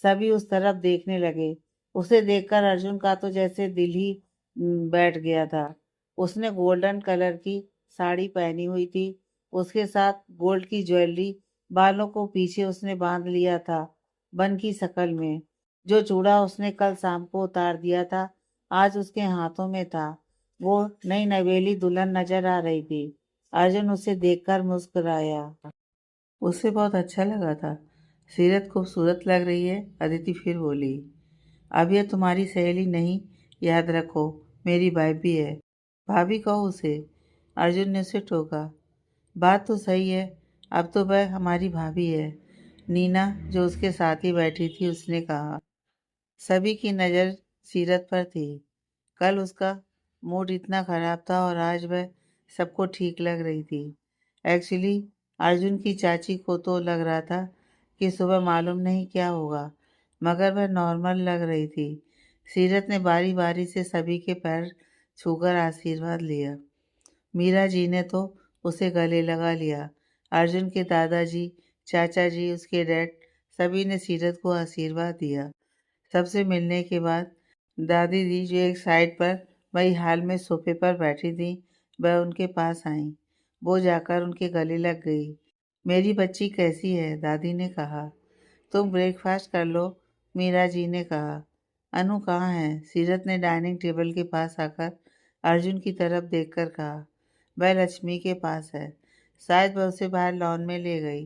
सभी उस तरफ देखने लगे। उसे देखकर अर्जुन का तो जैसे दिल ही बैठ गया था। उसने गोल्डन कलर की साड़ी पहनी हुई थी। उसके साथ गोल्ड की ज्वेलरी। बालों को पीछे उसने बांध लिया था बन की शक्ल में। जो चूड़ा उसने कल शाम को उतार दिया था, आज उसके हाथों में था। वो नई नवेली दुल्हन नजर आ रही थी। अर्जुन उसे देखकर मुस्कुराया। उसे बहुत अच्छा लगा था। सीरत खूबसूरत लग रही है, अदिति फिर बोली। अब यह तुम्हारी सहेली नहीं, याद रखो, मेरी भाभी है। भाभी कहो उसे, अर्जुन ने उसे टोका। बात तो सही है, अब तो वह हमारी भाभी है, नीना जो उसके साथ ही बैठी थी उसने कहा। सभी की नज़र सीरत पर थी। कल उसका मूड इतना ख़राब था और आज वह सबको ठीक लग रही थी। एक्चुअली अर्जुन की चाची को तो लग रहा था कि सुबह मालूम नहीं क्या होगा, मगर वह नॉर्मल लग रही थी। सीरत ने बारी बारी से सभी के पैर छूकर आशीर्वाद लिया। मीरा जी ने तो उसे गले लगा लिया। अर्जुन के दादाजी, चाचा जी, उसके डैड, सभी ने सीरत को आशीर्वाद दिया। सबसे मिलने के बाद दादी जी जो एक साइड पर वही हाल में सोफे पर बैठी थी, वह उनके पास आई। वो जाकर उनके गले लग गई। मेरी बच्ची कैसी है, दादी ने कहा। तुम ब्रेकफास्ट कर लो, मीरा जी ने कहा। अनु कहाँ है, सीरत ने डाइनिंग टेबल के पास आकर अर्जुन की तरफ देखकर कहा। वह लक्ष्मी के पास है, शायद वह उसे बाहर लॉन में ले गई,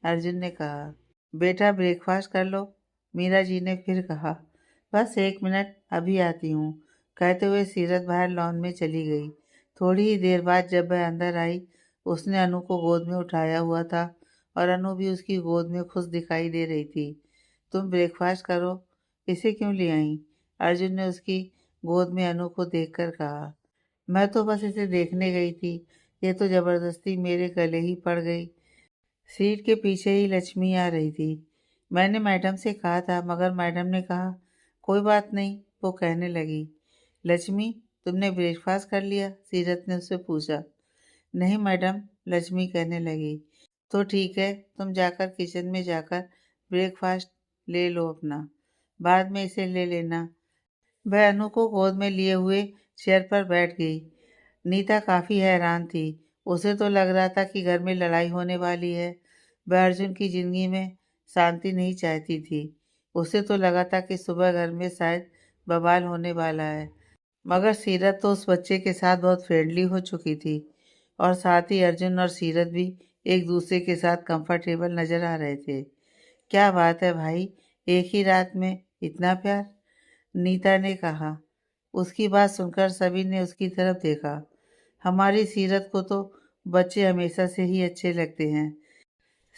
अर्जुन ने कहा। बेटा ब्रेकफास्ट कर लो, मीरा जी ने फिर कहा। बस एक मिनट, अभी आती हूँ, कहते हुए सीरत बाहर लॉन में चली गई। थोड़ी ही देर बाद जब वह अंदर आई, उसने अनु को गोद में उठाया हुआ था और अनु भी उसकी गोद में खुश दिखाई दे रही थी। तुम ब्रेकफास्ट करो, इसे क्यों ले आई, अर्जुन ने उसकी गोद में अनु को देखकर कहा। मैं तो बस इसे देखने गई थी, ये तो जबरदस्ती मेरे गले ही पड़ गई। सीट के पीछे ही लक्ष्मी आ रही थी। मैंने मैडम से कहा था, मगर मैडम ने कहा कोई बात नहीं, वो कहने लगी। लक्ष्मी, तुमने ब्रेकफास्ट कर लिया, सीरत ने उससे पूछा। नहीं मैडम, लक्ष्मी कहने लगी। तो ठीक है, तुम जाकर किचन में जाकर ब्रेकफास्ट ले लो अपना, बाद में इसे ले लेना। वह अनु को गोद में लिए हुए चेयर पर बैठ गई। नीता काफ़ी हैरान थी। उसे तो लग रहा था कि घर में लड़ाई होने वाली है। वह अर्जुन की ज़िंदगी में शांति नहीं चाहती थी। उसे तो लगा था कि सुबह घर में शायद बवाल होने वाला है। मगर सीरत तो उस बच्चे के साथ बहुत फ्रेंडली हो चुकी थी और साथ ही अर्जुन और सीरत भी एक दूसरे के साथ कंफर्टेबल नज़र आ रहे थे। क्या बात है भाई, एक ही रात में इतना प्यार, नीता ने कहा। उसकी बात सुनकर सभी ने उसकी तरफ देखा। हमारी सीरत को तो बच्चे हमेशा से ही अच्छे लगते हैं,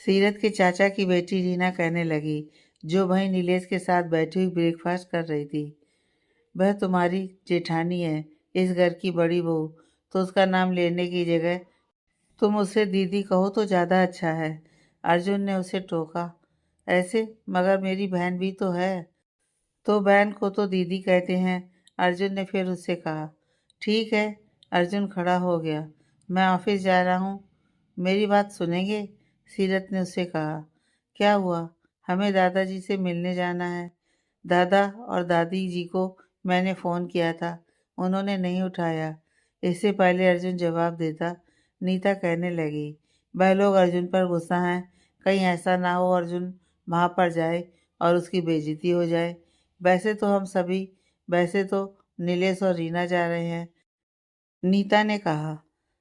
सीरत के चाचा की बेटी रीना कहने लगी, जो वहीं नीलेश के साथ बैठी हुई ब्रेकफास्ट कर रही थी। वह तुम्हारी जेठानी है, इस घर की बड़ी बहू, तो उसका नाम लेने की जगह तुम उसे दीदी कहो तो ज़्यादा अच्छा है। अर्जुन ने उसे टोका। ऐसे? मगर मेरी बहन भी तो है। तो बहन को तो दीदी कहते हैं, अर्जुन ने फिर उससे कहा। ठीक है। अर्जुन खड़ा हो गया। मैं ऑफिस जा रहा हूँ, मेरी बात सुनेंगे? सीरत ने उससे कहा। क्या हुआ? हमें दादाजी से मिलने जाना है। दादा और दादी जी को मैंने फ़ोन किया था, उन्होंने नहीं उठाया। इससे पहले अर्जुन जवाब देता, नीता कहने लगी, वह लोग अर्जुन पर गुस्सा हैं। कहीं ऐसा ना हो अर्जुन वहाँ पर जाए और उसकी बेइज्जती हो जाए। वैसे तो हम सभी, वैसे तो नीलेश और रीना जा रहे हैं, नीता ने कहा।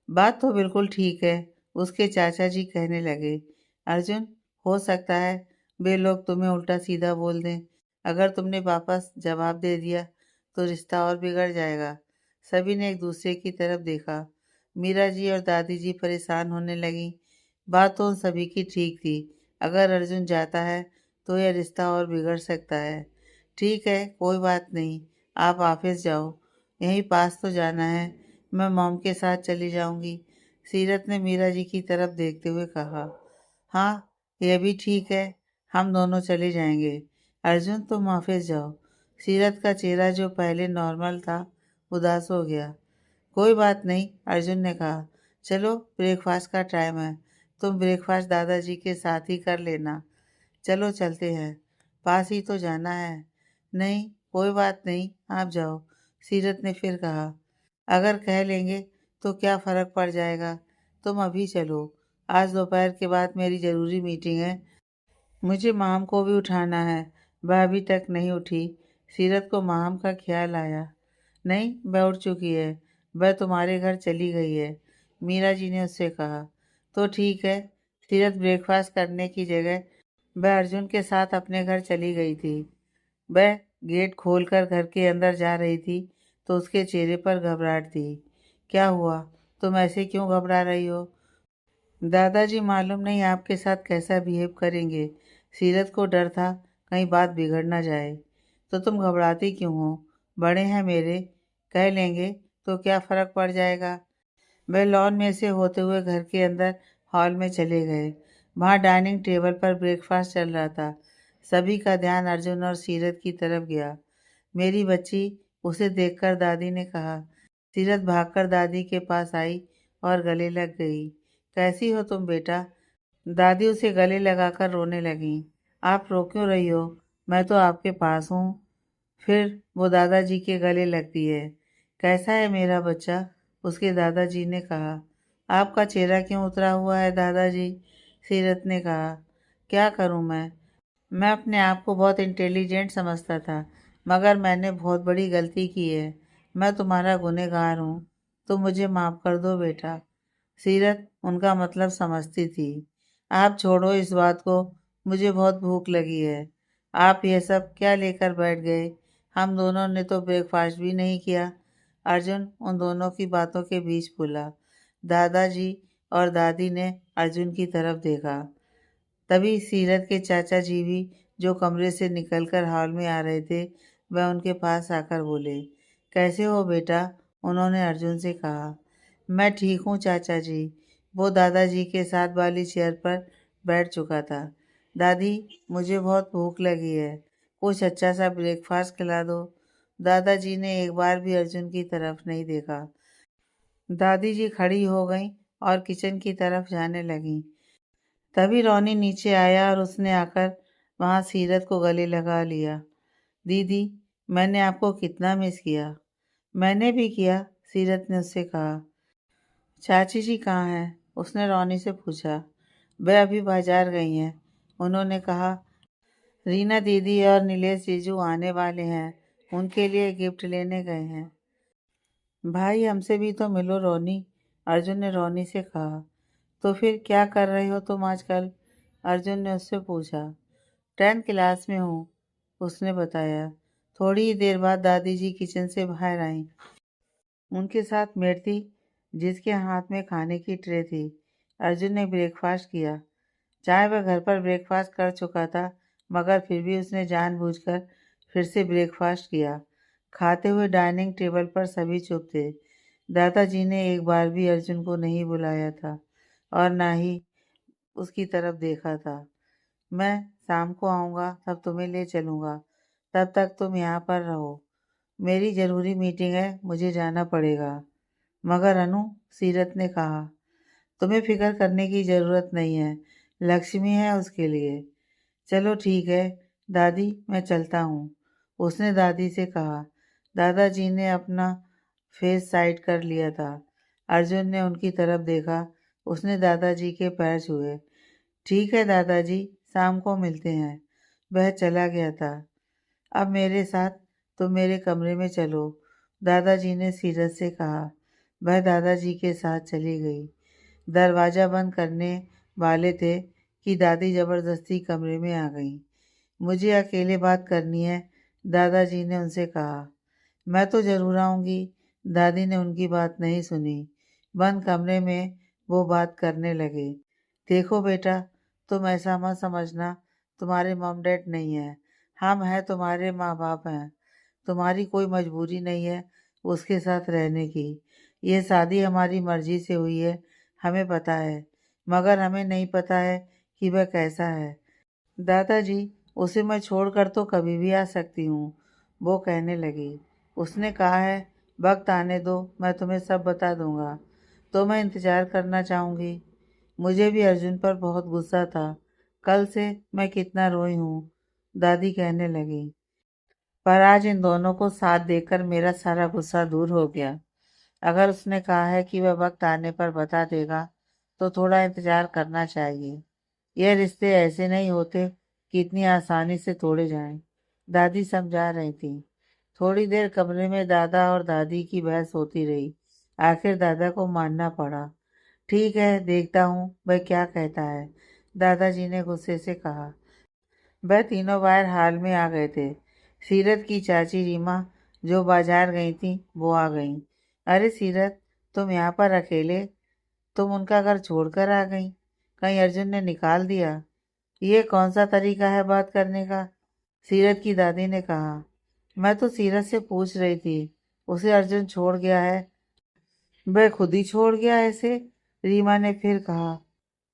बात तो बिल्कुल ठीक है, उसके चाचा जी कहने लगे। अर्जुन, हो सकता है वे लोग तुम्हें उल्टा सीधा बोल दें। अगर तुमने वापस जवाब दे दिया तो रिश्ता और बिगड़ जाएगा। सभी ने एक दूसरे की तरफ देखा। मीरा जी और दादी जी परेशान होने लगी। बात तो उन सभी की ठीक थी। अगर अर्जुन जाता है तो यह रिश्ता और बिगड़ सकता है। ठीक है, कोई बात नहीं, आप ऑफिस जाओ, यहीं पास तो जाना है, मैं मॉम के साथ चली जाऊंगी। सीरत ने मीरा जी की तरफ देखते हुए कहा। हाँ, यह भी ठीक है, हम दोनों चले जाएंगे। अर्जुन, तुम ऑफिस जाओ। सीरत का चेहरा जो पहले नॉर्मल था उदास हो गया। कोई बात नहीं, अर्जुन ने कहा। चलो, ब्रेकफास्ट का टाइम है, तुम ब्रेकफास्ट दादाजी के साथ ही कर लेना। चलो चलते हैं, पास ही तो जाना है। नहीं, कोई बात नहीं, आप जाओ, सीरत ने फिर कहा। अगर कह लेंगे तो क्या फ़र्क पड़ जाएगा, तुम अभी चलो। आज दोपहर के बाद मेरी ज़रूरी मीटिंग है, मुझे माम को भी उठाना है, वह अभी तक नहीं उठी। सीरत को माम का ख्याल आया। नहीं, वह उठ चुकी है, वह तुम्हारे घर चली गई है, मीरा जी ने उससे कहा। तो ठीक है। सीरत ब्रेकफास्ट करने की जगह वह अर्जुन के साथ अपने घर चली गई थी। वह गेट खोलकर घर के अंदर जा रही थी तो उसके चेहरे पर घबराहट थी। क्या हुआ? तुम ऐसे क्यों घबरा रही हो? दादाजी मालूम नहीं आपके साथ कैसा बिहेव करेंगे। सीरत को डर था कहीं बात बिगड़ ना जाए। तो तुम घबराती क्यों हो? बड़े हैं मेरे, कह लेंगे तो क्या फ़र्क पड़ जाएगा। वह लॉन में से होते हुए घर के अंदर हॉल में चले गए। वहाँ डाइनिंग टेबल पर ब्रेकफास्ट चल रहा था। सभी का ध्यान अर्जुन और सीरत की तरफ गया। मेरी बच्ची, उसे देखकर दादी ने कहा। सीरत भागकर दादी के पास आई और गले लग गई। कैसी हो तुम बेटा? दादी उसे गले लगाकर रोने लगी। आप रो क्यों रही हो? मैं तो आपके पास हूँ। फिर वो दादाजी के गले लगती है। कैसा है मेरा बच्चा? उसके दादाजी ने कहा। आपका चेहरा क्यों उतरा हुआ है दादाजी? सीरत ने कहा। क्या करूँ मैं अपने आप को बहुत इंटेलिजेंट समझता था, मगर मैंने बहुत बड़ी गलती की है। मैं तुम्हारा गुनहगार हूँ, तो मुझे माफ़ कर दो बेटा। सीरत उनका मतलब समझती थी। आप छोड़ो इस बात को, मुझे बहुत भूख लगी है। आप ये सब क्या लेकर बैठ गए? हम दोनों ने तो ब्रेकफास्ट भी नहीं किया। अर्जुन उन दोनों की बातों के बीच बोला। दादाजी और दादी ने अर्जुन की तरफ देखा। तभी सीरत के चाचा जी भी, जो कमरे से निकलकर हॉल में आ रहे थे, वह उनके पास आकर बोले। कैसे हो बेटा? उन्होंने अर्जुन से कहा। मैं ठीक हूँ चाचा जी। वो दादाजी के साथ वाली चेयर पर बैठ चुका था। दादी, मुझे बहुत भूख लगी है, कुछ अच्छा सा ब्रेकफास्ट खिला दो। दादाजी ने एक बार भी अर्जुन की तरफ नहीं देखा। दादी जी खड़ी हो गईं और किचन की तरफ जाने लगीं। तभी रोनी नीचे आया और उसने आकर वहाँ सीरत को गले लगा लिया। दीदी, मैंने आपको कितना मिस किया। मैंने भी किया, सीरत ने उससे कहा। चाची जी कहाँ हैं? उसने रोनी से पूछा। वह अभी बाजार गई हैं, उन्होंने कहा। रीना दीदी और नीलेश जीजू आने वाले हैं, उनके लिए गिफ्ट लेने गए हैं। भाई, हमसे भी तो मिलो रोनी, अर्जुन ने रोनी से कहा। तो फिर क्या कर रहे हो तुम आजकल? अर्जुन ने उससे पूछा। 10th क्लास में हूँ, उसने बताया। थोड़ी ही देर बाद दादी जी किचन से बाहर आईं। उनके साथ मेड थी, जिसके हाथ में खाने की ट्रे थी। अर्जुन ने ब्रेकफास्ट किया। चाहे वह घर पर ब्रेकफास्ट कर चुका था, मगर फिर भी उसने जानबूझकर फिर से ब्रेकफास्ट किया। खाते हुए डाइनिंग टेबल पर सभी चुप थे। दादाजी ने एक बार भी अर्जुन को नहीं बुलाया था और ना ही उसकी तरफ देखा था। मैं शाम को आऊँगा तब तुम्हें ले चलूँगा, तब तक तुम यहाँ पर रहो। मेरी ज़रूरी मीटिंग है, मुझे जाना पड़ेगा। मगर अनु, सीरत ने कहा, तुम्हें फिक्र करने की ज़रूरत नहीं है, लक्ष्मी है उसके लिए। चलो ठीक है दादी, मैं चलता हूँ, उसने दादी से कहा। दादाजी ने अपना फेस साइड कर लिया था। अर्जुन ने उनकी तरफ देखा। उसने दादाजी के पैर छुए। ठीक है दादाजी, शाम को मिलते हैं। वह चला गया था। अब मेरे साथ तुम मेरे कमरे में चलो, दादाजी ने सीरत से कहा। वह दादाजी के साथ चली गई। दरवाज़ा बंद करने वाले थे कि दादी ज़बरदस्ती कमरे में आ गई। मुझे अकेले बात करनी है, दादाजी ने उनसे कहा। मैं तो ज़रूर आऊँगी। दादी ने उनकी बात नहीं सुनी। बंद कमरे में वो बात करने लगे। देखो बेटा, तुम ऐसा मत समझना तुम्हारे मॉम डैड नहीं है, हम हैं, तुम्हारे माँ बाप हैं। तुम्हारी कोई मजबूरी नहीं है उसके साथ रहने की। ये शादी हमारी मर्जी से हुई है, हमें पता है, मगर हमें नहीं पता है कि वह कैसा है। दादाजी, उसे मैं छोड़कर तो कभी भी आ सकती हूँ, वो कहने लगी। उसने कहा है, वक्त आने दो, मैं तुम्हें सब बता दूंगा। तो मैं इंतज़ार करना चाहूँगी। मुझे भी अर्जुन पर बहुत गुस्सा था। कल से मैं कितना रोई हूँ, दादी कहने लगी। पर आज इन दोनों को साथ देकर मेरा सारा गुस्सा दूर हो गया। अगर उसने कहा है कि वह वक्त आने पर बता देगा, तो थोड़ा इंतज़ार करना चाहिए। यह रिश्ते ऐसे नहीं होते कि इतनी आसानी से तोड़े जाएं, दादी समझा रही थी। थोड़ी देर कमरे में दादा और दादी की बहस होती रही। आखिर दादा को मानना पड़ा। ठीक है, देखता हूँ वह क्या कहता है, दादाजी ने गुस्से से कहा। वह तीनों बाहर हाल में आ गए थे। सीरत की चाची रीमा, जो बाजार गई थी, वो आ गईं। अरे सीरत, तुम यहाँ पर अकेले? तुम उनका घर छोड़कर आ गई? कहीं अर्जुन ने निकाल दिया? ये कौन सा तरीका है बात करने का? सीरत की दादी ने कहा। मैं तो सीरत से पूछ रही थी, उसे अर्जुन छोड़ गया है। वह खुद ही छोड़ गया ऐसे? रीमा ने फिर कहा।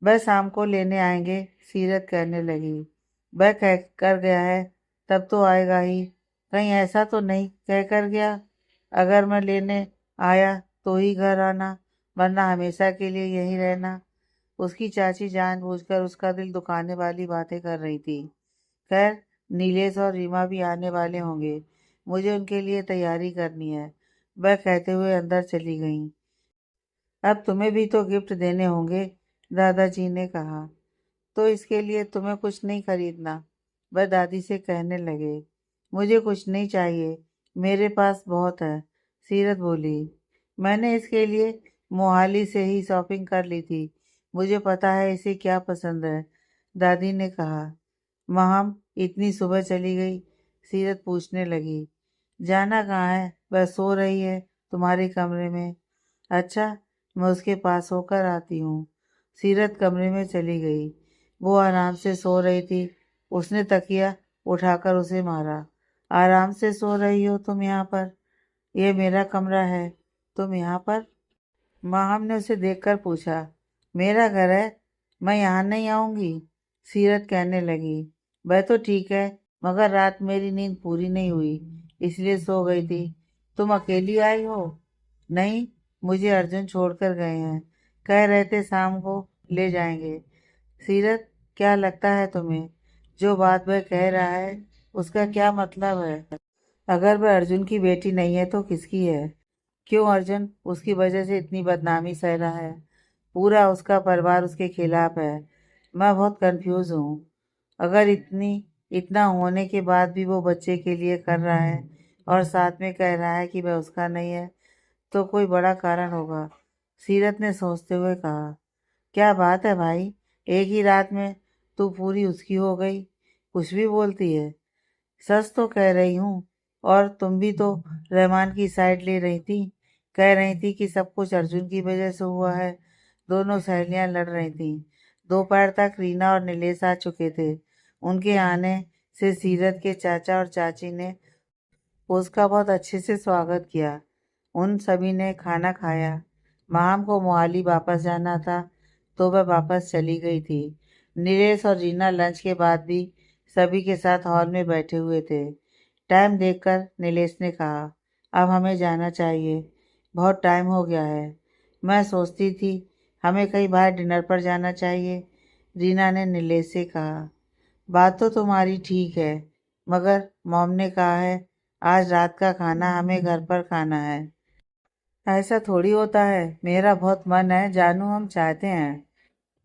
वह शाम को लेने आएंगे, सीरत कहने लगी। वह कह कर गया है, तब तो आएगा ही। कहीं ऐसा तो नहीं कह कर गया, अगर मैं लेने आया तो ही घर आना, वरना हमेशा के लिए यहीं रहना। उसकी चाची जानबूझकर उसका दिल दुखाने वाली बातें कर रही थी। खैर, नीलेश और रीमा भी आने वाले होंगे, मुझे उनके लिए तैयारी करनी है, वह कहते हुए अंदर चली गईं। अब तुम्हें भी तो गिफ्ट देने होंगे, दादाजी ने कहा। तो इसके लिए तुम्हें कुछ नहीं खरीदना, वह दादी से कहने लगे। मुझे कुछ नहीं चाहिए, मेरे पास बहुत है, सीरत बोली। मैंने इसके लिए मोहाली से ही शॉपिंग कर ली थी, मुझे पता है इसे क्या पसंद है, दादी ने कहा। महम इतनी सुबह चली गई, सीरत पूछने लगी। जाना कहाँ है, वह सो रही है तुम्हारे कमरे में। अच्छा, मैं उसके पास होकर आती हूँ। सीरत कमरे में चली गई। वो आराम से सो रही थी। उसने तकिया उठाकर उसे मारा। आराम से सो रही हो तुम यहाँ पर? यह मेरा कमरा है, तुम यहाँ पर? माहम ने उसे देखकर पूछा। मेरा घर है, मैं यहाँ नहीं आऊँगी, सीरत कहने लगी। वह तो ठीक है, मगर रात मेरी नींद पूरी नहीं हुई, इसलिए सो गई थी। तुम अकेली आई हो? नहीं, मुझे अर्जुन छोड़कर गए हैं, कह रहे थे शाम को ले जाएंगे। सीरत, क्या लगता है तुम्हें, जो बात वह कह रहा है उसका क्या मतलब है? अगर वह अर्जुन की बेटी नहीं है तो किसकी है? क्यों अर्जुन उसकी वजह से इतनी बदनामी सह रहा है? पूरा उसका परिवार उसके खिलाफ है। मैं बहुत कंफ्यूज हूँ। अगर इतना होने के बाद भी वो बच्चे के लिए कर रहा है और साथ में कह रहा है कि वह उसका नहीं है, तो कोई बड़ा कारण होगा, सीरत ने सोचते हुए कहा। क्या बात है भाई, एक ही रात में तू पूरी उसकी हो गई, कुछ भी बोलती है। सच तो कह रही हूँ, और तुम भी तो रहमान की साइड ले रही थी, कह रही थी कि सब कुछ अर्जुन की वजह से हुआ है। दोनों सहेलियां लड़ रही थीं। दोपहर तक रीना और नीलेश आ चुके थे। उनके आने से सीरत के चाचा और चाची ने उसका बहुत अच्छे से स्वागत किया। उन सभी ने खाना खाया। माम को मोहाली वापस जाना था, तो वह वापस चली गई थी। नीलेश और रीना लंच के बाद भी सभी के साथ हॉल में बैठे हुए थे। टाइम देखकर नीलेश ने कहा, अब हमें जाना चाहिए, बहुत टाइम हो गया है। मैं सोचती थी हमें कहीं बाहर डिनर पर जाना चाहिए। रीना ने नीलेश से कहा, बात तो तुम्हारी ठीक है, मगर मॉम ने कहा है आज रात का खाना हमें घर पर खाना है। ऐसा थोड़ी होता है, मेरा बहुत मन है जानू, हम चाहते हैं।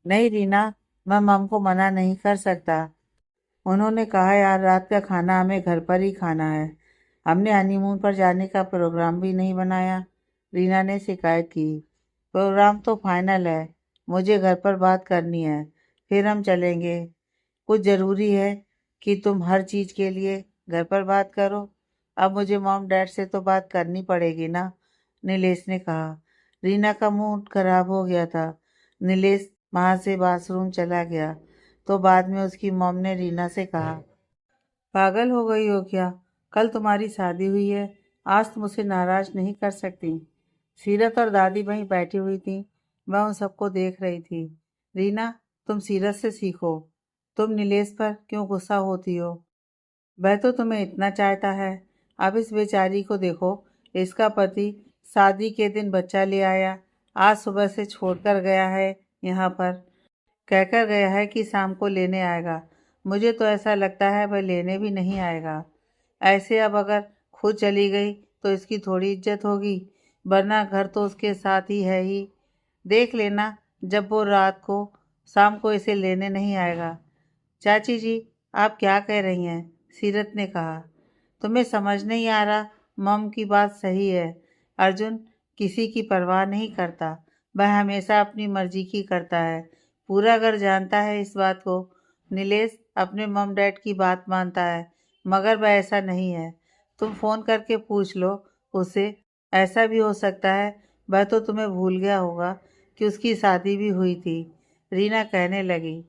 नहीं रीना, मैं मम को मना नहीं कर सकता। उन्होंने कहा यार रात का खाना हमें घर पर ही खाना है। हमने हनीमून पर जाने का प्रोग्राम भी नहीं बनाया। रीना ने शिकायत की। प्रोग्राम तो फाइनल है, मुझे घर पर बात करनी है, फिर हम चलेंगे। कुछ ज़रूरी है कि तुम हर चीज़ के लिए घर पर बात करो। अब मुझे मॉम डैड से तो बात करनी पड़ेगी ना, नीलेश ने कहा। रीना का मूड खराब हो गया था। नीलेश वहाँ से बाथरूम चला गया तो बाद में उसकी मॉम ने रीना से कहा, पागल हो गई हो क्या? कल तुम्हारी शादी हुई है, आज तुम उसे नाराज नहीं कर सकती। सीरत और दादी वहीं बैठी हुई थी, मैं उन सबको देख रही थी। रीना, तुम सीरत से सीखो, तुम नीलेश पर क्यों गुस्सा होती हो? वह तो तुम्हें इतना चाहता है। अब इस बेचारी को देखो, इसका पति शादी के दिन बच्चा ले आया, आज सुबह से छोड़कर गया है यहाँ पर, कहकर गया है कि शाम को लेने आएगा। मुझे तो ऐसा लगता है वह लेने भी नहीं आएगा। ऐसे अब अगर खुद चली गई तो इसकी थोड़ी इज्जत होगी, वरना घर तो उसके साथ ही है ही। देख लेना जब वो रात को शाम को इसे लेने नहीं आएगा। चाची जी, आप क्या कह रही हैं? सीरत ने कहा। तुम्हें समझ नहीं आ रहा, मम की बात सही है। अर्जुन किसी की परवाह नहीं करता, वह हमेशा अपनी मर्जी की करता है। पूरा घर जानता है इस बात को। नीलेश अपने मम डैड की बात मानता है, मगर वह ऐसा नहीं है। तुम फ़ोन करके पूछ लो उससे। ऐसा भी हो सकता है वह तो तुम्हें भूल गया होगा कि उसकी शादी भी हुई थी। रीना कहने लगी।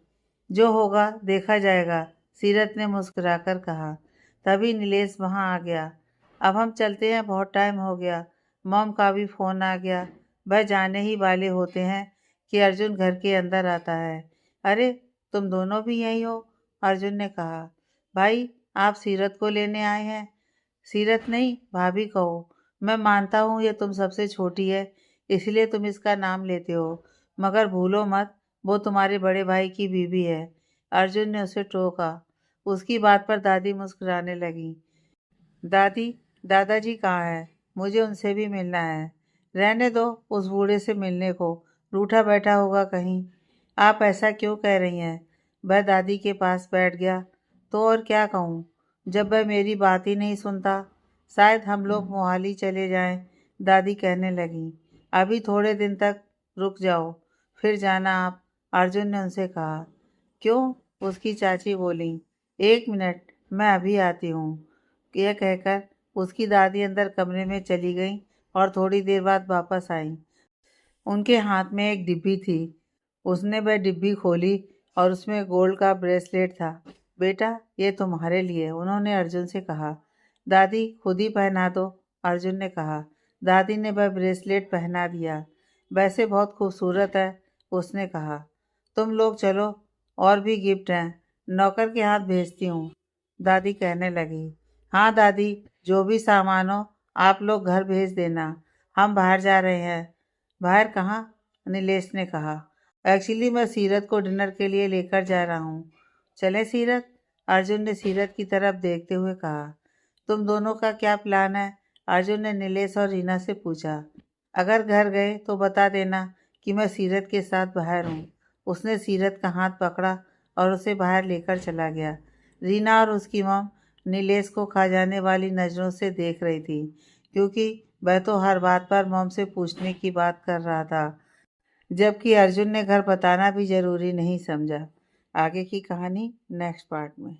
जो होगा देखा जाएगा, सीरत ने मुस्कुराकर कहा। तभी नीलेश वहाँ आ गया। अब हम चलते हैं, बहुत टाइम हो गया। मॉम का भी फ़ोन आ गया, वह जाने ही वाले होते हैं कि अर्जुन घर के अंदर आता है। अरे, तुम दोनों भी यहीं हो? अर्जुन ने कहा। भाई, आप सीरत को लेने आए हैं? सीरत नहीं, भाभी कहो। मैं मानता हूँ ये तुम सबसे छोटी है, इसलिए तुम इसका नाम लेते हो, मगर भूलो मत वो तुम्हारे बड़े भाई की बीवी है। अर्जुन ने उसे टोका। उसकी बात पर दादी मुस्कुराने लगी। दादी, दादाजी कहाँ हैं? मुझे उनसे भी मिलना है। रहने दो उस बूढ़े से मिलने को, रूठा बैठा होगा कहीं। आप ऐसा क्यों कह रही हैं? वह दादी के पास बैठ गया। तो और क्या कहूँ, जब वह मेरी बात ही नहीं सुनता। शायद हम लोग मोहाली चले जाएं, दादी कहने लगी। अभी थोड़े दिन तक रुक जाओ, फिर जाना आप, अर्जुन ने उनसे कहा। क्यों? उसकी चाची बोली। एक मिनट, मैं अभी आती हूँ। यह कहकर उसकी दादी अंदर कमरे में चली गई और थोड़ी देर बाद वापस आई। उनके हाथ में एक डिब्बी थी। उसने वह डिब्बी खोली और उसमें गोल्ड का ब्रेसलेट था। बेटा, ये तुम्हारे लिए, उन्होंने अर्जुन से कहा। दादी, खुद ही पहना दो, अर्जुन ने कहा। दादी ने वह ब्रेसलेट पहना दिया। वैसे बहुत खूबसूरत है, उसने कहा। तुम लोग चलो, और भी गिफ्ट हैं, नौकर के हाथ भेजती हूँ, दादी कहने लगी। हाँ दादी, जो भी सामान हो आप लोग घर भेज देना, हम बाहर जा रहे हैं। बाहर कहाँ? नीलेश ने कहा। एक्चुअली मैं सीरत को डिनर के लिए लेकर जा रहा हूँ। चलें सीरत? अर्जुन ने सीरत की तरफ देखते हुए कहा। तुम दोनों का क्या प्लान है? अर्जुन ने नीलेश और रीना से पूछा। अगर घर गए तो बता देना कि मैं सीरत के साथ बाहर हूँ। उसने सीरत का हाथ पकड़ा और उसे बाहर लेकर चला गया। रीना और उसकी मॉम नीलेश को खा जाने वाली नज़रों से देख रही थी, क्योंकि वह तो हर बात पर मॉम से पूछने की बात कर रहा था, जबकि अर्जुन ने घर बताना भी ज़रूरी नहीं समझा। आगे की कहानी नेक्स्ट पार्ट में।